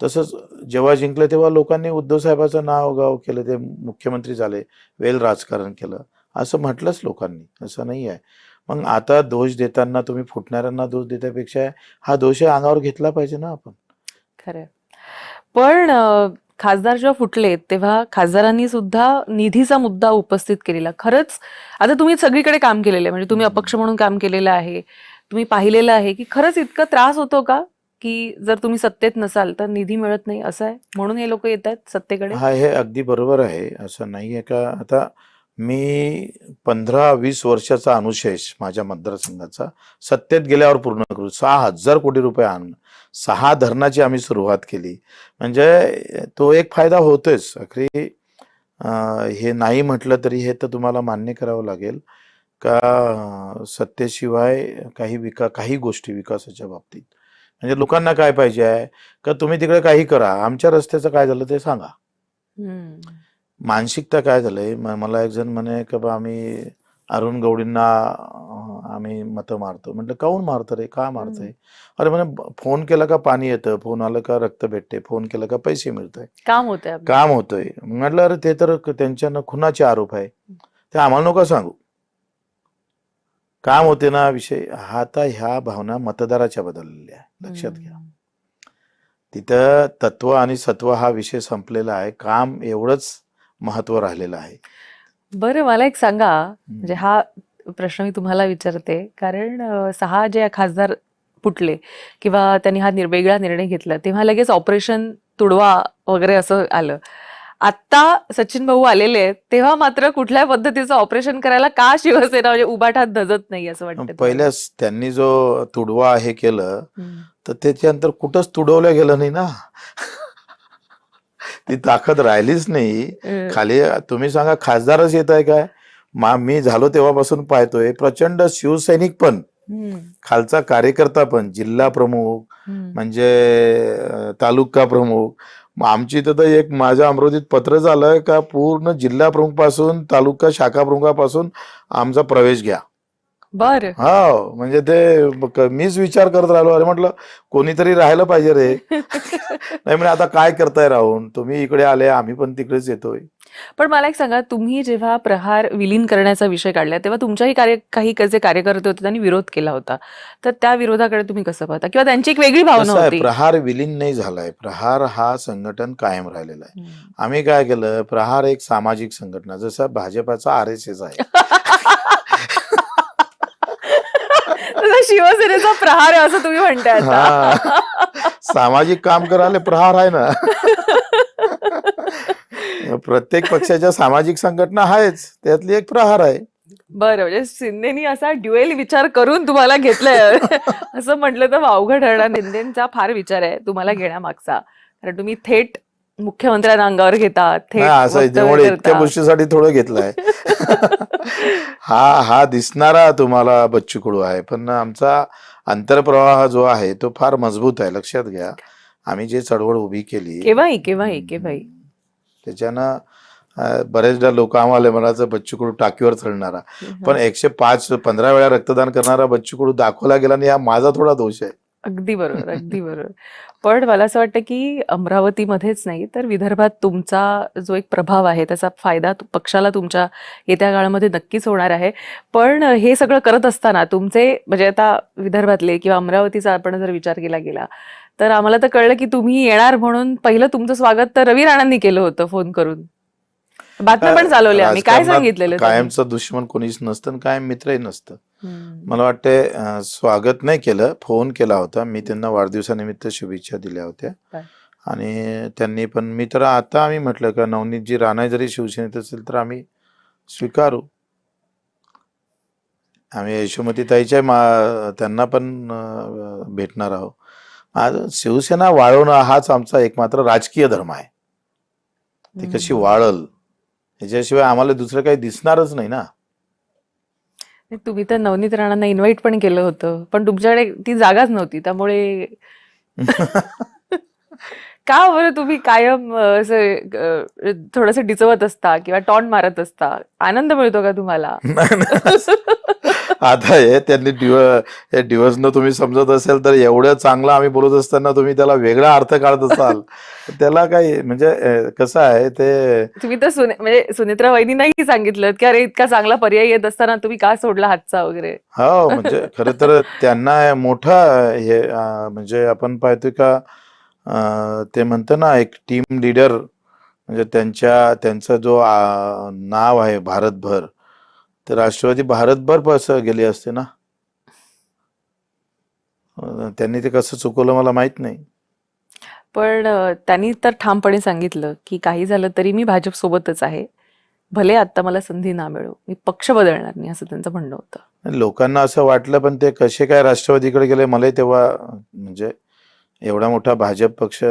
तसंच जेव्हा जिंकलं तेव्हा लोकांनी उद्धव साहेबाचं नाव गाव केलं, ते मुख्यमंत्री झाले, वेल राजकारण केलं असं म्हटलंच लोकांनी, असं नाही आहे. मग आता दोष देताना तुम्ही फुटणाऱ्यांना दोष देण्यापेक्षा हा दोष अंगावर घेतला पाहिजे ना आपण. खरं. पण खासदार जेव्हा फुटले तेव्हा खासदारांनी सुद्धा निधीचा मुद्दा उपस्थित केलेला. खरंच आता तुम्ही सगळीकडे काम केलेलं आहे, म्हणजे तुम्ही अपक्ष म्हणून काम केलेलं आहे, तुम्ही पाहिलेलं आहे की खरंच इतका त्रास होतो का की जर तुम्ही सत्तेत नसाल तर निधी मिळत नाही, असं आहे म्हणून हे लोक येत आहेत सत्तेकडे? हा, हे अगदी बरोबर आहे. असं नाही आहे का, आता मी 15-20 वर्षाचा अनुशेष माझ्या मतदारसंघाचा सत्तेत गेल्यावर पूर्ण करू. 6,000 कोटी रुपये आणून 6 धरणाची आम्ही सुरुवात केली. म्हणजे तो एक फायदा होतोच. आखरी हे नाही म्हटलं तरी हे तर तुम्हाला मान्य करावं लागेल का सत्तेशिवाय काही गोष्टी विकासाच्या बाबतीत, म्हणजे लोकांना काय पाहिजे आहे का तुम्ही तिकडे काही करा, आमच्या रस्त्याचं काय झालं ते सांगा. मानसिकता काय झालंय, मला एक जण म्हणे की बा आम्ही अरुण गवळींना आम्ही मतं मारतो. म्हटलं काहून मारतं रे, का मारतंय? अरे म्हणे फोन केला का पाणी येतं, फोन आलं का रक्त भेटते, फोन केला का पैसे मिळतंय, काम होतंय. म्हटलं अरे ते तर त्यांच्यानं खुनाचे आरोप आहे, ते आम्हाला नका सांगू. काम होते ना विषय, हा आता ह्या भावना मतदाराच्या बदललेल्या आहे, लक्षात घ्या. तिथं तत्व आणि सत्व हा विषय संपलेला आहे, काम एवढंच महत्व राहिलेलं आहे. बरं, मला एक सांगा, म्हणजे हा प्रश्न मी तुम्हाला विचारते कारण 6 जे खासदार फुटले किंवा त्यांनी हा वेगळा निर्णय घेतला तेव्हा लगेच ऑपरेशन तुडवा वगैरे असं आलं. आता सचिन भाऊ आलेले आहेत तेव्हा मात्र कुठल्या पद्धतीचं ऑपरेशन करायला का शिवसेना म्हणजे उभाठात धजत नाही असं वाटतं तुम्हाला? पहिल्याच त्यांनी जो तुडवा हे केलं तर त्याच्यानंतर कुठंच तुडवलं गेलं नाही ना. ती ताकद राहिलीच नाही खाली. तुम्ही सांगा, खासदारच येत आहे काय? मी झालो तेव्हापासून पाहतोय प्रचंड शिवसैनिक पण, खालचा कार्यकर्ता पण, जिल्हा प्रमुख म्हणजे तालुका प्रमुख. आमची तर एक माझ्या अमरावतीत पत्र झालं का पूर्ण जिल्हा प्रमुख पासून तालुका शाखा प्रमुखापासून आमचा प्रवेश घ्या. बर, हा म्हणजे ते मीच विचार करत राहिलो, अरे म्हटलं कोणीतरी राहायला पाहिजे रे. नाही म्हणजे आता काय करताय राहून, तुम्ही इकडे आले आम्ही पण तिकडेच येतोय. पण मला एक सांगा, तुम्ही जेव्हा प्रहार विलीन करण्याचा विषय काढला तेव्हा तुमच्याही काही जे कार्यकर्ते होते त्यांनी विरोध केला होता, तर त्या विरोधाकडे तुम्ही कसं पाहता किंवा त्यांची एक वेगळी भावना कसं आहे, होती? प्रहार विलीन नाही झालाय, प्रहार हा संघटन कायम राहिलेला आहे. आम्ही काय केलं, प्रहार एक सामाजिक संघटना, जसं भाजपाचा RSS आहे. तसं शिवसेनेचा प्रहार आहे असं तुम्ही म्हणताय आता. सामाजिक काम करायला प्रहार आहे ना. प्रत्येक पक्षाच्या सामाजिक संघटना आहेच, त्यातली एक प्रहार आहे. बरं, म्हणजे शिंदेनी असा ड्युएल विचार करून तुम्हाला घेतलंय असं म्हटलं तर अवघड ठरणार. शिंदेचा फार विचार आहे तुम्हाला घेण्यामागचा, कारण तुम्ही थेट मुख्यमंत्र्यांना अंगावर घेता, थेट असं त्यामुळे इतक्या गोष्टीसाठी थोडं घेतलंय. हा दिसणारा तुम्हाला बच्चू कडू आहे, पण आमचा अंतरप्रवाह जो आहे तो फार मजबूत आहे, लक्षात घ्या. आम्ही जे चळवळ उभी केली केव्हाही त्याच्यानं बरेचदा लोक आम्हाला म्हणायचं बच्चू कडू टाकीवर चढणारा, पण 105-15 वेळा रक्तदान करणारा बच्चू कडू दाखवला गेला नाही, हा माझा थोडा दोष आहे. अगदी बरोबर. पण मला असं वाटतं की अमरावतीमध्येच नाही तर विदर्भात तुमचा जो एक प्रभाव आहे त्याचा फायदा पक्षाला तुमच्या येत्या काळामध्ये नक्कीच होणार आहे. पण हे सगळं करत असताना तुमचे म्हणजे आता विदर्भातले किंवा अमरावतीचा आपण जर विचार केला गेला तर आम्हाला तर कळलं की तुम्ही येणार म्हणून पहिलं तुमचं स्वागत तर रवी राणांनी केलं होतं फोन करून. बातम्या पण चालवल्या, आम्ही काय सांगितलेलं? कायमचा दुश्मन कोणीच नसतं, कायम मित्रही नसतं. मला वाटते स्वागत नाही केलं, फोन केला होता. मी त्यांना वाढदिवसानिमित्त शुभेच्छा दिल्या होत्या आणि त्यांनी पण. मी तर आता आम्ही म्हटलं का नवनीतजी राणा जरी शिवसेनेत असेल तर आम्ही स्वीकारू. आम्ही यशोमती ताईच्या त्यांना पण भेटणार आहोत. आज शिवसेना वाढवणं हाच आमचा एकमात्र राजकीय धर्म आहे. ती कशी वाढल याच्याशिवाय आम्हाला दुसरं काही दिसणारच नाही ना. तुम्ही तर नवनीत राणांना इन्व्हाइट पण केलं होतं, पण तुमच्याकडे ती जागाच नव्हती, त्यामुळे का बरं तुम्ही कायम असं थोडंसं डिचवत असता किंवा टॉन्ट मारत असता? आनंद मिळतो का तुम्हाला? आता हे त्यांनी डिवोर्सनं तुम्ही समजत असेल तर एवढं चांगलं आम्ही बोलत असताना तुम्ही त्याला वेगळा अर्थ काढत असाल, त्याला काही म्हणजे कसं आहे ते. तुम्ही तर म्हणजे सुनेत्रा वहिनींनाही सांगितलं की अरे इतका चांगला पर्याय येत असताना तुम्ही का सोडला हातचा वगैरे. हो, म्हणजे खरं तर त्यांना मोठा हे म्हणजे आपण पाहतोय का ते म्हणतं ना एक टीम लीडर, म्हणजे त्यांचा जो नाव आहे भारतभर, तर राष्ट्रवादी भारतभर पसर गेली असते ना. त्यांनी ते कसं चुकवलं मला माहित नाही. पण त्यांनी तर ठामपणे सांगितलं की काही झालं तरी मी भाजप सोबतच आहे, भले आता मला संधी ना मिळो, मी पक्ष बदलणार नाही, असं त्यांचं म्हणणं होतं. लोकांना असं वाटलं, पण ते कसे काय राष्ट्रवादीकडे गेले मलाही तेव्हा, म्हणजे एवढा मोठा भाजप पक्ष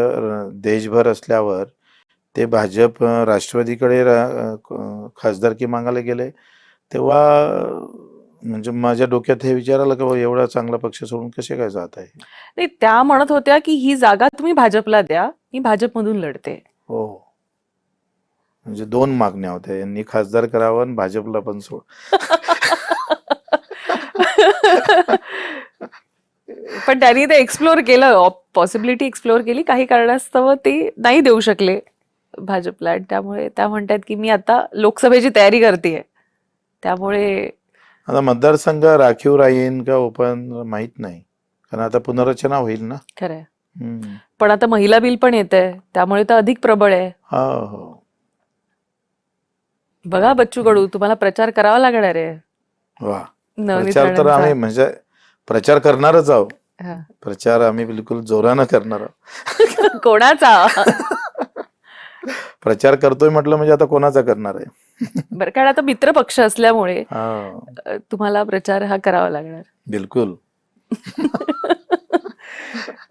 देशभर असल्यावर ते भाजप राष्ट्रवादीकडे खासदारकी मागायला गेले, तेव्हा म्हणजे माझ्या डोक्यात हे विचार आलं की एवढा चांगला पक्ष सोडून कसे काय जात आहे. नाही, त्या म्हणत होत्या की ही जागा तुम्ही भाजपला द्या, मी भाजपमधून लढते. हो, म्हणजे 2 मागण्या होत्या, यांनी खासदार करावं आणि भाजपला पण सोड. पण त्यांनी ते एक्सप्लोर केलं, पॉसिबिलिटी एक्सप्लोर केली, काही कारणास्तव ते नाही देऊ शकले भाजपला, आणि त्यामुळे त्या म्हणतात की मी आता लोकसभेची तयारी करतेय, त्यामुळे आता मतदारसंघ राखीव राहीन का ओपन माहित नाही, कारण आता पुनर्रचना होईल ना. खरंय. हम्म. पण आता महिला बिल पण येत आहे, त्यामुळे तर अधिक प्रबळ आहे. हो. बघा बच्चू कडू, तुम्हाला प्रचार करावा लागणार आहे वा. नवनीत प्रचार तर राणांचा. आम्ही म्हणजे प्रचार करणारच आहोत. हा. प्रचार आम्ही बिलकुल जोरानं करणार आहोत. कोणाचा? प्रचार करतोय म्हटलं म्हणजे आता कोणाचा करणार आहे. बरं, कारण आता मित्र पक्ष असल्यामुळे हा, तुम्हाला प्रचार हा करावा लागणार. बिलकुल.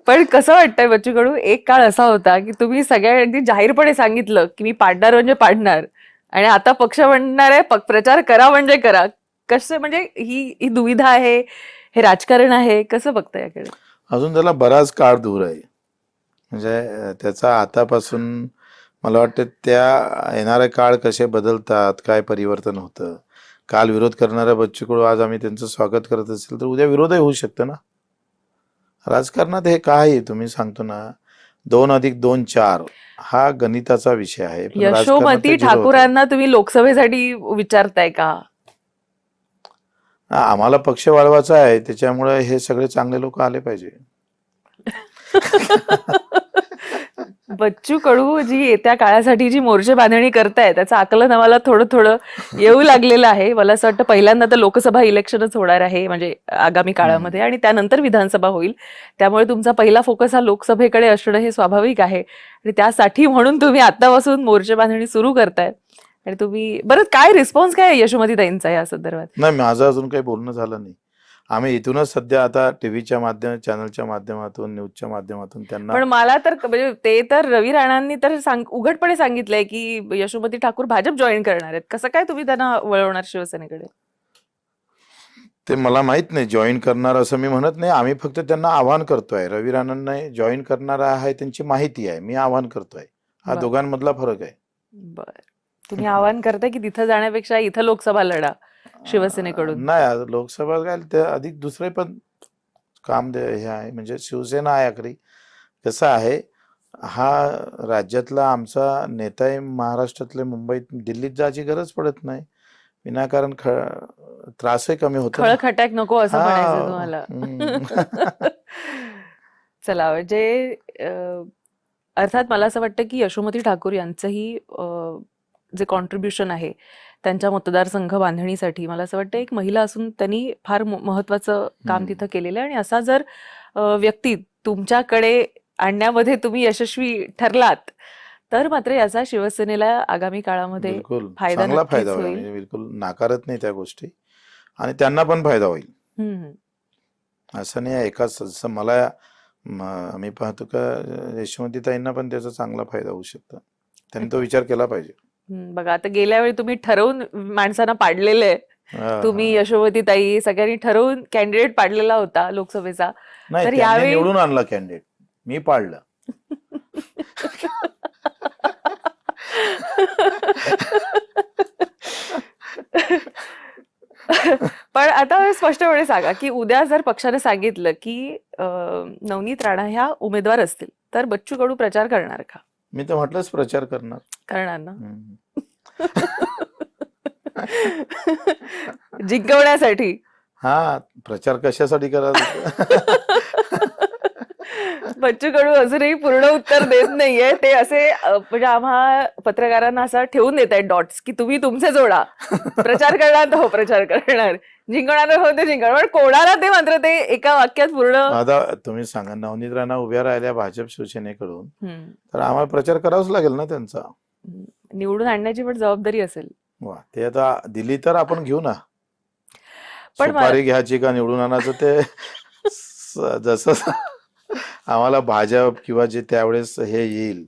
पण कसं वाटतंय बच्चू कडू, एक काळ असा होता की तुम्ही सगळ्या अगदी जाहीरपणे सांगितलं की मी पाडणार म्हणजे पाडणार, आणि आता पक्ष म्हणणार आहे प्रचार करा म्हणजे करा. कसं, म्हणजे ही दुविधा आहे, हे राजकारण आहे, कसं बघताय याकडे? अजून त्याला बराच काळ दूर आहे. म्हणजे त्याचा आतापासून मला वाटतं त्या येणारे काळ कसे बदलतात, काय परिवर्तन होतं. काल विरोध करणाऱ्या बच्चू कडू आज आम्ही त्यांचं स्वागत करत असेल तर उद्या विरोधही होऊ शकतं ना. राजकारणात हे काय तुम्ही सांगतो ना, 2+2 4 हा गणिताचा विषय आहे. पण राजकारणात यशोमती ते 0 होतं. ठाकूरांना तुम्ही लोकसभेसाठी विचारताय का? आम्हाला पक्ष वाढवायचा आहे, त्याच्यामुळे हे सगळे चांगले लोक आले पाहिजे. बच्चू कडू जी येत्या काळासाठी जी मोर्चे बांधणी करताय, त्याचं आकलन आम्हाला थोडं थोडं येऊ लागलेलं आहे. मला असं वाटतं पहिल्यांदा तर लोकसभा इलेक्शनच होणार आहे म्हणजे आगामी काळामध्ये, आणि त्यानंतर विधानसभा होईल. त्यामुळे तुमचा पहिला फोकस हा लोकसभेकडे असणं हे स्वाभाविक आहे, आणि त्यासाठी म्हणून तुम्ही आतापासून मोर्चे बांधणी सुरू करताय. आणि तुम्ही बरं, काय रिस्पॉन्स काय आहे यशोमतीताईंचा या संदर्भात? नाही, माझं अजून काही बोलणं झालं नाही. आम्ही इथूनच सध्या आता टीव्हीच्या चॅनलच्या माध्यमातून, न्यूजच्या माध्यमातून त्यांना. पण मला तर म्हणजे ते तर रवी राणांनी तर उघडपणे सांगितलंय की यशोमती ठाकूर भाजप जॉईन करणार आहेत. कसं काय तुम्ही त्यांना वळवणार शिवसेनेकडे? ते मला माहित नाही जॉईन करणार असं मी म्हणत नाही. आम्ही फक्त त्यांना आवाहन करतोय. रवी राणांना जॉईन करणार आहे त्यांची माहिती आहे, मी आवाहन करतोय. हा बरं. दोघांमधला फरक आहे. बर, तुम्ही आवाहन करताय की तिथं जाण्यापेक्षा इथं लोकसभा लढा शिवसेनेकडून? नाही, लोकसभा काय ते अधिक दुसरे पण काम हे आहे, म्हणजे शिवसेना आहे आखरी. कसं आहे, हा राज्यातला आमचा नेता आहे. महाराष्ट्रातले मुंबईत दिल्लीत जायची गरज पडत नाही. विनाकारण त्रासही कमी होतो. खळखटाक नको असं म्हणायचं तुम्हाला? चला, म्हणजे अर्थात मला असं वाटतं की यशोमती ठाकूर यांचंही जे कॉन्ट्रीब्युशन आहे त्यांच्या मतदारसंघ बांधणीसाठी, मला असं वाटतं एक महिला असून त्यांनी फार महत्वाचं काम तिथं केलेलं आहे. आणि असा जर व्यक्ती तुमच्याकडे आणण्यामध्ये तुम्ही यशस्वी ठरलात तर मात्र याचा शिवसेनेला आगामी काळामध्ये बिलकुल फायदा चांगला नक्कीच फायदा होईल. होईल. म्हणजे बिलकुल नाकारत नाही त्या गोष्टी, आणि त्यांना पण फायदा होईल. असं नाही एकाच. जसं मला मी पाहतो का यशोमतीताईंना पण त्याचा चांगला फायदा होऊ शकतो. त्यांनी तो विचार केला पाहिजे. बघा, आता गेल्या वेळी तुम्ही ठरवून माणसांना पाडलेलं आहे. तुम्ही यशोमतीताई सगळ्यांनी ठरवून कॅन्डिडेट पाडलेला होता लोकसभेचा. नाही, तर त्यांनी यावेळी निवडून आणला कॅन्डिडेट, मी पाडलं. पण आता स्पष्टपणे सांगा की उद्या जर पक्षाने सांगितलं की नवनीत राणा ह्या उमेदवार असतील तर बच्चू कडू प्रचार करणार का? मी तर म्हटलंच प्रचार करणार ना. जिंकवण्यासाठी. हा, प्रचार कशासाठी करायचा? बच्चू कडू अजूनही पूर्ण उत्तर देत नाहीये. ते असे म्हणजे आम्हा पत्रकारांना असं ठेवून देत आहेत डॉट्स की तुम्ही तुमचे जोडा. प्रचार करणार तर हो प्रचार करणार, जिंकणार हो ते जिंकणार, पण कोणाला ते मात्र ते एका वाक्यात पूर्ण. आता तुम्ही सांगा, नवनीत राणा उभ्या राहिल्या भाजप शिवसेनेकडून, तर आम्हाला प्रचार करावाच लागेल ना त्यांचा. निवडून आणण्याची पण जबाबदारी असेल. वा, ते आता दिली तर आपण घेऊ ना. पण सुपारी घ्यायची का निवडून आणायचं ते जसं आम्हाला भाजप किंवा जे त्यावेळेस हे येईल,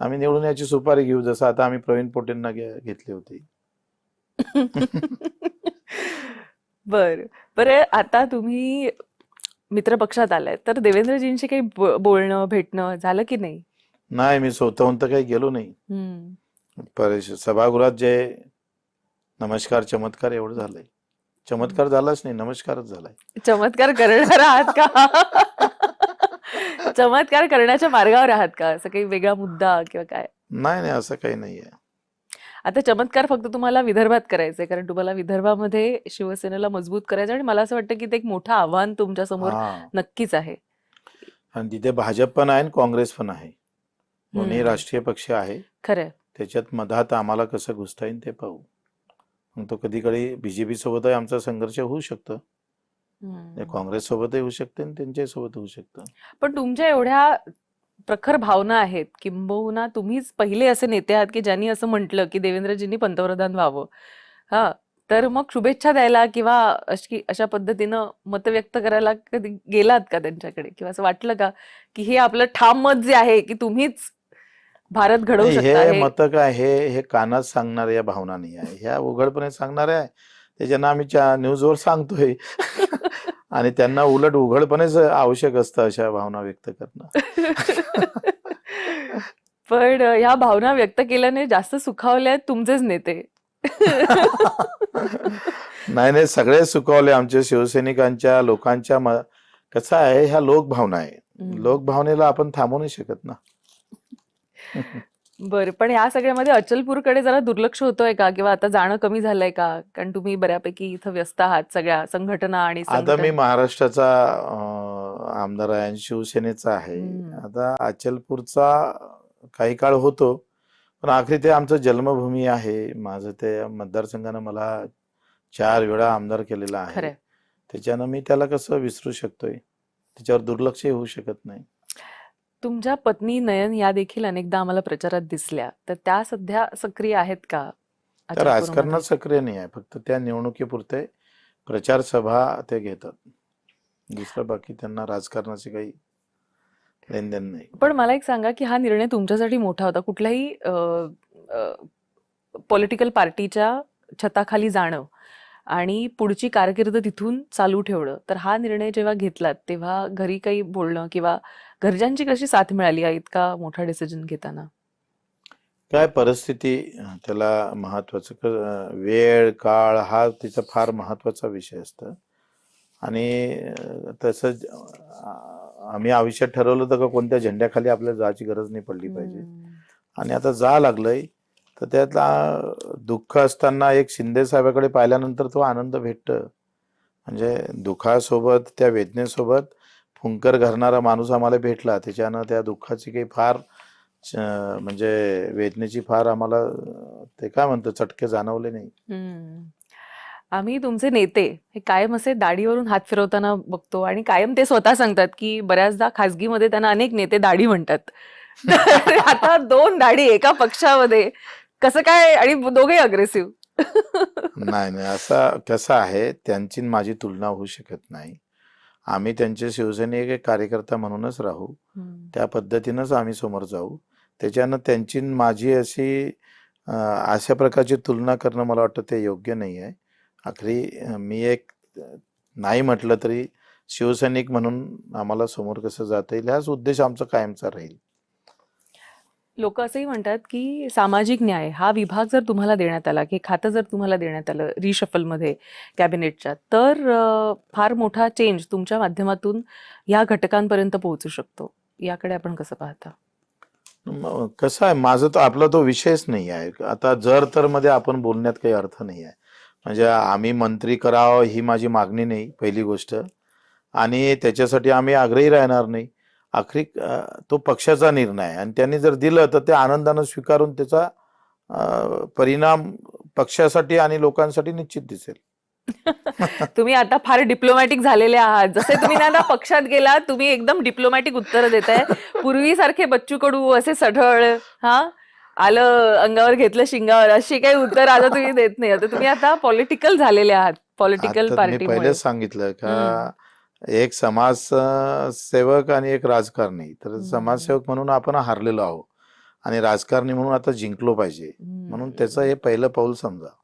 आम्ही निवडून याची सुपारी घेऊ, जसं आता आम्ही प्रवीण पोटेंना घेतली होती. बरं, आता तुम्ही मित्रपक्षात आलाय तर देवेंद्रजींशी काही बोलणं भेटणं झालं की नाही? नाही, मी स्वतःहून तर काही गेलो नाही. सभागृहात जे नमस्कार चमत्कार एवढं झालंय. चमत्कार झालाच नाही, नमस्कारच झालाय. चमत्कार करणार आहात का? चमत्कार करण्याच्या मार्गावर आहात का? असं काही वेगळा मुद्दा किंवा काय? नाही, असं काही नाहीये. आता चमत्कार फक्त तुम्हाला विदर्भात करायचंय, कारण तुम्हाला विदर्भामध्ये शिवसेनेला मजबूत करायचं, आणि मला असं वाटतं की ते एक मोठं आव्हान तुमच्या समोर हा, नक्कीच आहे. आणि तिथे भाजप पण आहे आणि काँग्रेस पण आहे, दोन्ही राष्ट्रीय पक्ष आहे. खरंय. त्याच्यात मधात आम्हाला कसं घुसता येईल ते पाहू. मग तो कधी कधी बीजेपी सोबतही आमचा संघर्ष होऊ शकतो, काँग्रेस सोबतही होऊ शकते आणि त्यांच्या सोबत होऊ शकतं. पण तुमच्या एवढ्या प्रखर भावना आहेत, किंबहुना तुम्हीच पहिले असे नेते आहात की ज्यांनी असं म्हटलं की देवेंद्रजींनी पंतप्रधान व्हावं. हा, तर मग शुभेच्छा द्यायला किंवा अशा पद्धतीनं मत व्यक्त करायला कधी गेलात का त्यांच्याकडे, किंवा असं वाटलं का की हे आपलं ठाम मत जे आहे की तुम्हीच भारत घडवू नाही, शकता? हे मत काय, हे कानात सांगणाऱ्या भावना नाही आहे, ह्या उघडपणे सांगणाऱ्या आहे. त्याच्यानं आम्ही न्यूजवर सांगतोय आणि त्यांना उलट उघडपणेच आवश्यक असतं अशा भावना व्यक्त करणं. पण ह्या भावना व्यक्त केल्याने जास्त सुखावले आहेत तुमचेच नेते. नाही नाही, सगळे सुखावले आमच्या शिवसैनिकांच्या लोकांच्या. कसं आहे, ह्या लोकभावना आहे, लोकभावनेला आपण थांबवू नाही शकत ना. बरं, पण ह्या सगळ्यामध्ये अचलपूरकडे जरा दुर्लक्ष होतोय का, किंवा आता जाणं कमी झालंय का? कारण तुम्ही बऱ्यापैकी इथं व्यस्त आहात सगळ्या संघटना आणि आता मी महाराष्ट्राचा आमदार आहे आणि शिवसेनेचा आहे. आता अचलपूरचा काही काळ होतो, पण आखरी ते आमचं जन्मभूमी आहे. माझं ते मतदारसंघानं मला 4 वेळा आमदार केलेला आहे. त्याच्यानं मी त्याला कसं विसरू शकतोय, त्याच्यावर दुर्लक्षही होऊ शकत नाही. तुमच्या पत्नी नयन या देखील अनेकदा आम्हाला प्रचारात दिसल्या, तर त्या सध्या सक्रिय आहेत का? त्या राजकारणात सक्रिय नाही आहे, फक्त त्या निवडणुकीपुरते प्रचार सभा ते घेतात, दुसरं बाकी त्यांना राजकारणाचे काही लेनदेन नाही. पण मला एक सांगा की हा निर्णय तुमच्यासाठी मोठा होता, कुठल्याही पॉलिटिकल पार्टीच्या छताखाली जाणं आणि पुढची कारकीर्द तिथून चालू ठेवणं. तर हा निर्णय जेव्हा घेतलात तेव्हा घरी काही बोलणं किंवा घरच्यांची कशी साथ मिळाली या इतका मोठा डिसिजन घेताना? काय परिस्थिती, त्याला महत्वाचं वेळ काळ हा तिचा फार महत्वाचा विषय असतो. आणि तसंच आम्ही आयुष्यात ठरवलं होतं का कोणत्या झेंड्याखाली आपल्याला जायची गरज नाही पडली पाहिजे, आणि आता जा लागलंय. तर त्यातला दुःख असताना एक शिंदे साहेबाकडे पाहिल्यानंतर तो आनंद भेटतो. म्हणजे दुःखासोबत त्या वेदनेसोबत फुंकर घालणारा माणूस आम्हाला भेटला, त्याच्यानं त्या दुःखाची काही फार म्हणजे वेदनेची फार आम्हाला ते काय म्हणतो चटके जाणवले नाही. आम्ही तुमचे नेते हे कायम असे दाढीवरून हात फिरवताना बघतो, आणि कायम ते स्वतः सांगतात की बऱ्याचदा खासगीमध्ये त्यांना अनेक नेते दाढी म्हणतात. आता 2 दाढी एका पक्षामध्ये कसं काय, आणि दोघे अग्रेसिव्ह? नाही नाही, असं कसं आहे, त्यांची माझी तुलना होऊ शकत नाही. आम्ही त्यांचे शिवसैनिक एक कार्यकर्ता म्हणूनच राहू, त्या पद्धतीनंच आम्ही समोर जाऊ. त्याच्यानं त्यांची माझी अशी अशा प्रकारची तुलना करणं मला वाटतं ते योग्य नाही आहे. आखरी मी एक नाही म्हटलं तरी शिवसैनिक म्हणून आम्हाला समोर कसं जाता येईल हाच उद्देश आमचा कायमचा राहील. लोक असंही म्हणतात की सामाजिक न्याय हा विभाग जर तुम्हाला देण्यात आला, की खातं जर तुम्हाला देण्यात आलं रिशफलमध्ये कॅबिनेटच्या, तर फार मोठा चेंज तुमच्या माध्यमातून या घटकांपर्यंत पोहोचू शकतो. याकडे आपण कसं पाहता? कसं आहे, माझं तर आपला तो विषयच नाही आहे. आता जर तर मध्ये आपण बोलण्यात काही अर्थ नाही आहे. म्हणजे आम्ही मंत्री करावं ही माझी मागणी नाही पहिली गोष्ट, आणि त्याच्यासाठी आम्ही आग्रही राहणार नाही. आखरी तो पक्षाचा निर्णय आहे, आणि त्यांनी जर दिलं तर ते आनंदानं स्वीकारून त्याचा परिणाम पक्षासाठी आणि लोकांसाठी निश्चित दिसेल. तुम्ही आता फार डिप्लोमॅटिक झालेले आहात. जसे तुम्ही ना पक्षात गेला, तुम्ही एकदम डिप्लोमॅटिक उत्तर देताय. पूर्वीसारखे बच्चू कडू असे सढळ, हा आलं अंगावर घेतलं शिंगावर, अशी काही उत्तर आता तुम्ही देत नाही. आता तुम्ही आता पॉलिटिकल झालेले आहात, पॉलिटिकल पार्टी. मी पहिले सांगितलं का एक समाजसेवक आणि एक राजकारणी. तर समाजसेवक म्हणून आपण हारलेलो आहोत आणि राजकारणी म्हणून आता जिंकलो पाहिजे, म्हणून त्याचं हे पहिलं पाऊल समजा.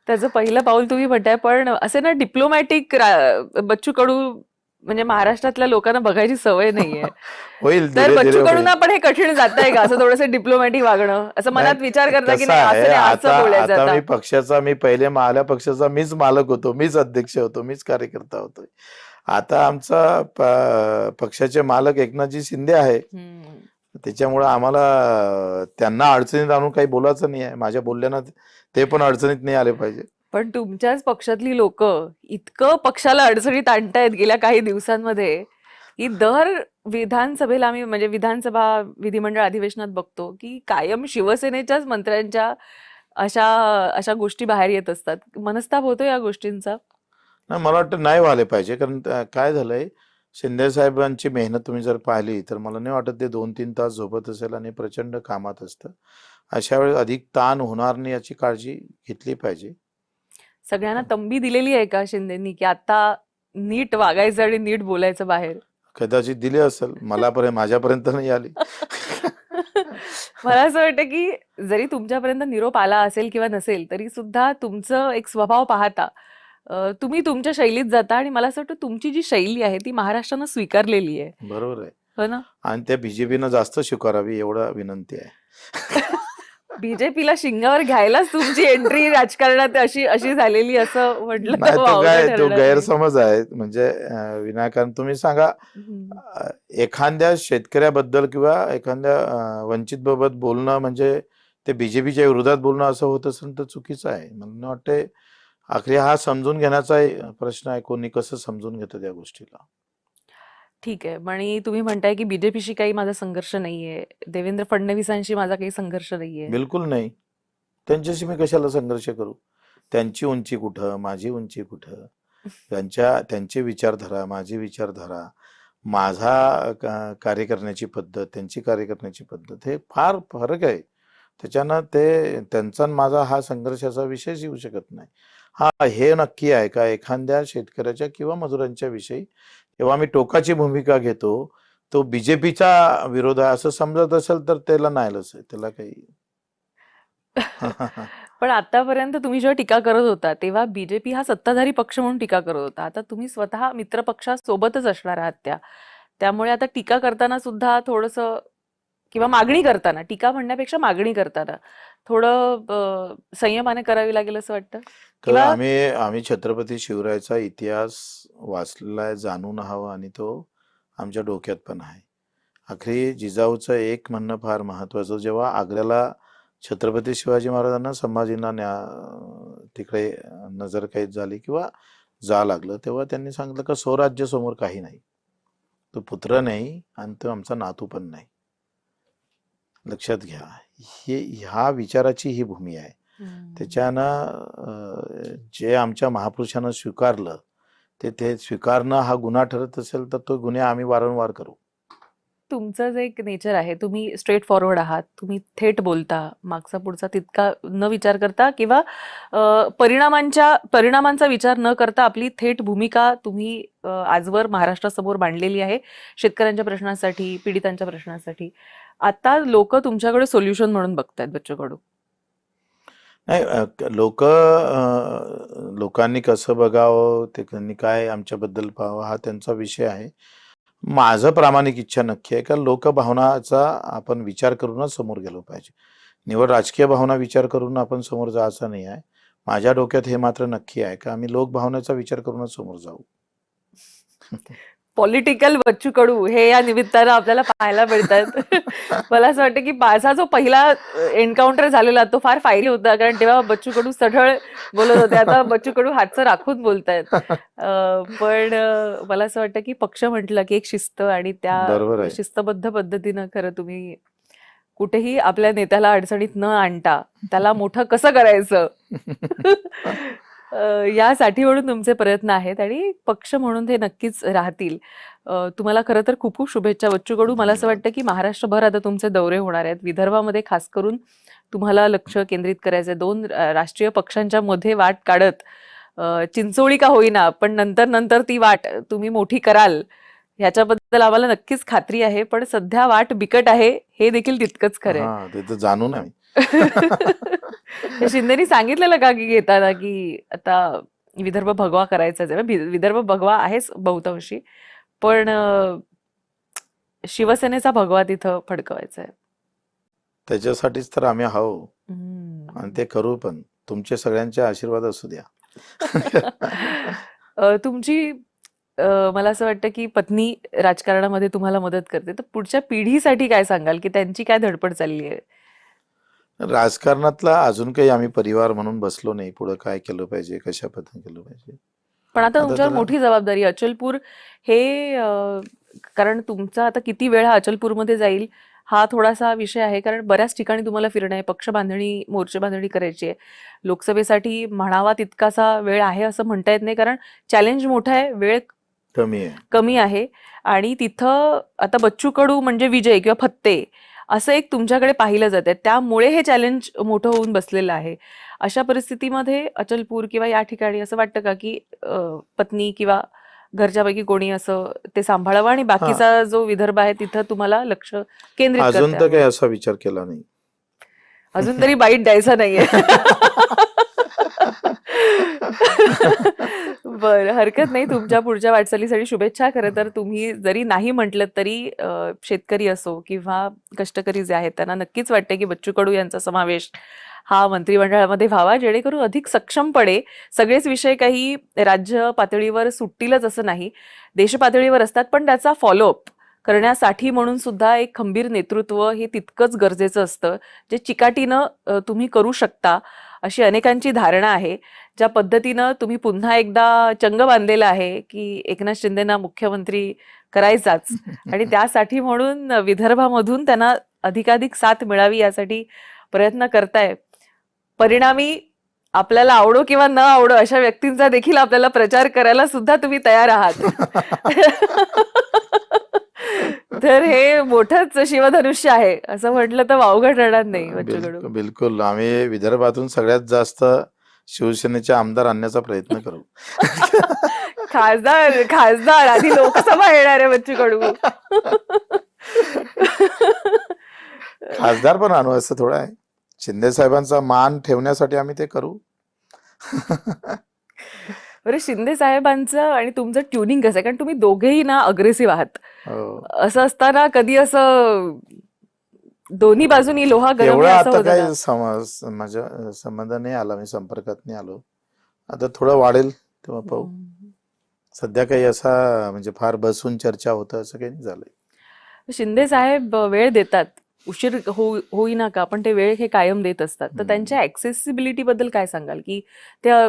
त्याचं पहिलं पाऊल तुम्ही म्हणताय, पण असे ना डिप्लोमॅटिक बच्चू कडू म्हणजे महाराष्ट्रातल्या लोकांना बघायची सवय नाहीये. होईल तर बच्चू कडून पण हे कठीण जात आहे का, असं थोडंसं डिप्लोमॅटिक वागणं, असं मनात विचार करता की नाही असं बोलायचं? आता मी पक्षाचा, मी पहिले माझ्या पक्षाचा मीच मालक होतो, मीच अध्यक्ष होतो, मीच कार्यकर्ता होतो. आता आमचा पक्षाचे मालक एकनाथजी शिंदे आहे. त्याच्यामुळे आम्हाला त्यांना अडचणीत आणून काही बोलायचं नाही आहे. माझ्या बोलल्यानं ते पण अडचणीत नाही आले पाहिजे. पण तुमच्याच पक्षातली लोक इतकं पक्षाला अडचणीत आणतायत गेल्या काही दिवसांमध्ये की दर विधानसभेला आम्ही म्हणजे विधानसभा विधिमंडळ अधिवेशनात बघतो की कायम शिवसेनेच्याच मंत्र्यांच्या अशा अशा गोष्टी बाहेर येत असतात. मनस्ताप होतो या गोष्टींचा. नाही, मला वाटतं नाही व्हायला पाहिजे. कारण काय झालंय, शिंदे साहेबांची मेहनत तुम्ही जर पाहिली तर मला नाही वाटत ते 2-3 तास झोपत असेल आणि प्रचंड कामात असतं. अशा वेळेस अधिक ताण होणार नाही याची काळजी घेतली पाहिजे. सगळ्यांना तंबी दिलेली आहे का शिंदेनी की आता नीट वागायचं आणि नीट बोलायचं बाहेर? कदाचित दिली असेल, माझ्यापर्यंत नाही आली. मला असं वाटतं की जरी तुमच्यापर्यंत निरोप आला असेल किंवा नसेल तरी सुद्धा तुमचं एक स्वभाव पाहता तुम्ही तुमच्या शैलीत जाता आणि मला असं वाटतं तुमची जी शैली आहे ती महाराष्ट्रानं स्वीकारलेली आहे. बरोबर आहे. हो ना? आणि त्या बीजेपीनं जास्त स्वीकारावी एवढा विनंती आहे. बीजेपीला शिंगावर घ्यायलाच तुमची एंट्री राजकारणात अशी अशी झालेली असं म्हटलं नाही, तर तो वावगं काय तो ठरणार नाही. गैरसमज आहे. म्हणजे विनाकारण तुम्ही सांगा, एखाद्या शेतकऱ्याबद्दल किंवा एखाद्या वंचित बाबत बोलणं म्हणजे ते बीजेपीच्या विरोधात बोलणं असं होत असेल तर चुकीचं आहे. मला वाटते आखरी हा समजून घेण्याचा प्रश्न आहे. कोणी कसं समजून घेतं त्या गोष्टीला. ठीक आहे. आणि तुम्ही म्हणताय की बीजेपीशी काही माझा संघर्ष नाहीये, देवेंद्र फडणवीसांशी माझा काही संघर्ष नाहीये. बिलकुल नाही. त्यांच्याशी मी कशाला संघर्ष करू? त्यांची उंची कुठं, माझी उंची कुठं, त्यांची विचारधारा, माझी विचारधारा, माझा कार्य करण्याची पद्धत, त्यांची कार्य करण्याची पद्धत, हे फार फरक आहे. त्याच्यानं त्यांचा आणि माझा हा संघर्षाचा विषयच येऊ शकत नाही. हा, हे नक्की आहे का एखाद्या शेतकऱ्याच्या किंवा मजुरांच्या विषयी जेव्हा मी टोकाची भूमिका घेतो, तो बीजेपीचा विरोध आहे असं समजत असेल तर त्याला नाईलाज आहे. त्याला काही पण आतापर्यंत तुम्ही जेव्हा टीका करत होता तेव्हा बीजेपी हा सत्ताधारी पक्ष म्हणून टीका करत होता. आता तुम्ही स्वतः मित्रपक्षासोबतच असणार आहात त्यामुळे आता टीका करताना सुद्धा थोडंसं किंवा मागणी करताना, टीका म्हणण्यापेक्षा मागणी करताना थोडं संयमाने करावी लागेल असं वाटतं. तर किंवा आम्ही छत्रपती शिवरायाचा इतिहास वाचलेला आहे, जाणून हवा आणि तो आमच्या डोक्यात पण आहे. आखरी जिजाऊचं एक म्हणणं फार महत्वाचं, जेव्हा आग्र्याला छत्रपती शिवाजी महाराजांना संभाजींना तिकडे नजरकैद झाली किंवा जा लागलं, तेव्हा त्यांनी सांगितलं का स्वराज्य समोर काही नाही, तो पुत्र नाही आणि तो आमचा नातू पण नाही. लक्षात घ्या, ह्या विचाराची ही भूमी आहे. त्याच्यानं जे आमच्या महापुरुषांना स्वीकारलं ते स्वीकारणं हा गुन्हा ठरत असेल तर तो गुन्हे आम्ही वारंवार करू. तुमचं जे एक नेचर आहे, तुम्ही स्ट्रेट फॉरवर्ड आहात, तुम्ही थेट बोलता, मागचा पुढचा तितका न विचार करता किंवा परिणामांचा विचार न करता आपली थेट भूमिका तुम्ही आजवर महाराष्ट्रासमोर मांडलेली आहे, शेतकऱ्यांच्या प्रश्नांसाठी, पीडितांच्या प्रश्नांसाठी. आता लोक तुमच्याकडे सोल्युशन म्हणून बघतायत बच्चू कडू. नाही, लोकांनी कसं बघावं, त्यांनी काय आमच्याबद्दल पाहावं हा त्यांचा विषय आहे. माझं प्रामाणिक इच्छा नक्की आहे का लोकभावनाचा आपण विचार करूनच समोर गेलो पाहिजे. निवड राजकीय भावना विचार करून आपण समोर जायचं नाही आहे. माझ्या डोक्यात हे मात्र नक्की आहे का आम्ही लोकभावनेचा विचार करूनच समोर जाऊ. पॉलिटिकल बच्चू कडू हे या निमित्तानं आपल्याला पाहायला मिळतात. मला असं वाटतं की माझा जो पहिला एन्काउंटर झालेला तो फार फायरी होता, कारण तेव्हा बच्चू कडू सढळ बोलत होते, आता बच्चू कडू हातचं राखून बोलतायत. पण मला असं वाटतं की पक्ष म्हटलं की एक शिस्त आणि बरोबर त्या आहे. शिस्तबद्ध पद्धतीनं खरं तुम्ही कुठेही आपल्या नेत्याला अडचणीत न आणता त्याला मोठं कसं करायचं यासाठी म्हणून तुमचे प्रयत्न आहेत आणि पक्ष म्हणून ते नक्कीच राहतील. तुम्हाला खरं तर खूप खूप शुभेच्छा बच्चू कडू. मला असं वाटतं की महाराष्ट्रभर आता तुमचे दौरे होणार आहेत. विदर्भामध्ये खास करून तुम्हाला लक्ष केंद्रित करायचं आहे. 2 राष्ट्रीय पक्षांच्या मध्ये वाट काढत चिंचोळी का होईना पण नंतर ती वाट तुम्ही मोठी कराल ह्याच्याबद्दल आम्हाला नक्कीच खात्री आहे. पण सध्या वाट बिकट आहे हे देखील तितकंच खरं आहे. ते तर जाणून आहे. शिंदेनी सांगितलेलं का की घेताना की आता विदर्भ भगवा करायचाच आहे. विदर्भ भगवा आहेच बहुतांशी, पण शिवसेनेचा भगवा तिथं फडकवायचा आहे. त्याच्यासाठीच तर आम्ही आहो आणि ते करू पण. तुमचे सगळ्यांचे आशीर्वाद असू द्या. तुमची मला असं वाटतं की पत्नी राजकारणामध्ये तुम्हाला मदत करते, तर पुढच्या पिढीसाठी काय सांगाल की त्यांची काय धडपड चालली आहे? राजकारणातला अजून काही आम्ही परिवार म्हणून बसलो नाही. पुढे काय केलं पाहिजे, कशा पद्धतीने केलं पाहिजे. पण आता आता तुमच्यावर तर मोठी जबाबदारी आहे. अचलपूर हे कारण तुमचा आता किती वेळ हा अचलपूरमध्ये जाईल हा थोडासा विषय आहे, कारण बऱ्याच ठिकाणी तुम्हाला फिरणं आहे, पक्ष बांधणी, मोर्चे बांधणी करायची आहे. लोकसभेसाठी म्हणावा तितकासा वेळ आहे असं म्हणता येत नाही, कारण चॅलेंज मोठं आहे, वेळ कमी आहे. कमी आहे. आणि तिथं आता बच्चू कडू म्हणजे विजय किंवा फत्ते असं एक तुमच्याकडे पाहिलं जात आहे, त्यामुळे हे चॅलेंज मोठं होऊन बसलेलं आहे. अशा परिस्थितीमध्ये अचलपूर किंवा या ठिकाणी असं वाटतं का की पत्नी किंवा घरच्यापैकी कोणी असं ते सांभाळावं आणि हा, बाकीचा जो विदर्भ आहे तिथं तुम्हाला लक्ष केंद्रित अजून करता तर काही यावं? असा विचार केला नाही. अजून तरी बाईट द्यायचा नाहीये. बरं, हरकत नाही. तुमच्या पुढच्या वाटचालीसाठी शुभेच्छा. खरं तर तुम्ही जरी नाही म्हटलं तरी शेतकरी असो किंवा कष्टकरी जे आहेत त्यांना नक्कीच वाटते की बच्चू कडू यांचा समावेश हा मंत्रिमंडळामध्ये व्हावा, जेणेकरून अधिक सक्षमपणे सगळेच विषय काही राज्य पातळीवर सुटतीलच असं नाही, देश पातळीवर असतात, पण त्याचा फॉलोअप करण्यासाठी म्हणून सुद्धा एक खंबीर नेतृत्व हे तितकंच गरजेचं असतं, जे चिकाटीनं तुम्ही करू शकता अशी अनेकांची धारणा आहे. ज्या पद्धतीनं तुम्ही पुन्हा एकदा चंग बांधलेला आहे की एकनाथ शिंदेना मुख्यमंत्री करायचाच आणि त्यासाठी म्हणून विदर्भामधून त्यांना अधिकाधिक साथ मिळावी यासाठी प्रयत्न करताय. परिणामी आपल्याला आवडो किंवा न आवडो अशा व्यक्तींचा देखील आपल्याला प्रचार करायला सुद्धा तुम्ही तयार आहात. तर हे मोठंच शिवधनुष्य आहे असं म्हटलं तर वावगं ठरणार नाही बच्चू कडू. बिलकुल. आम्ही विदर्भातून सगळ्यात जास्त शिवसेनेचे आमदार आणण्याचा प्रयत्न करू. खासदार खासदार आधी लोकसभा येणार आहे बच्चू कडू. खासदार पण आणू असं थोडं आहे. शिंदे साहेबांचा मान ठेवण्यासाठी आम्ही ते करू. बरं, शिंदे साहेबांचं आणि तुमचं ट्युनिंग कसं आहे, कारण तुम्ही दोघेही ना अग्रेसिव्ह आहात. हो. असं असताना कधी असं दोन्ही बाजूनी लोहा गरम एवढं आहे असं आता होतं काही का? माझ्या संबंध नाही आला, मी संपर्कात नाही आलो. आता थोडं वाढेल तेव्हा पाहू. सध्या काही असा म्हणजे फार बसून चर्चा होतं असं काही नाही झालंय. शिंदे साहेब वेळ देतात, उशीर होईना का, पण ते वेळ हे कायम देत असतात. तर त्यांच्या ऍक्सेसिबिलिटी बद्दल काय सांगाल की त्या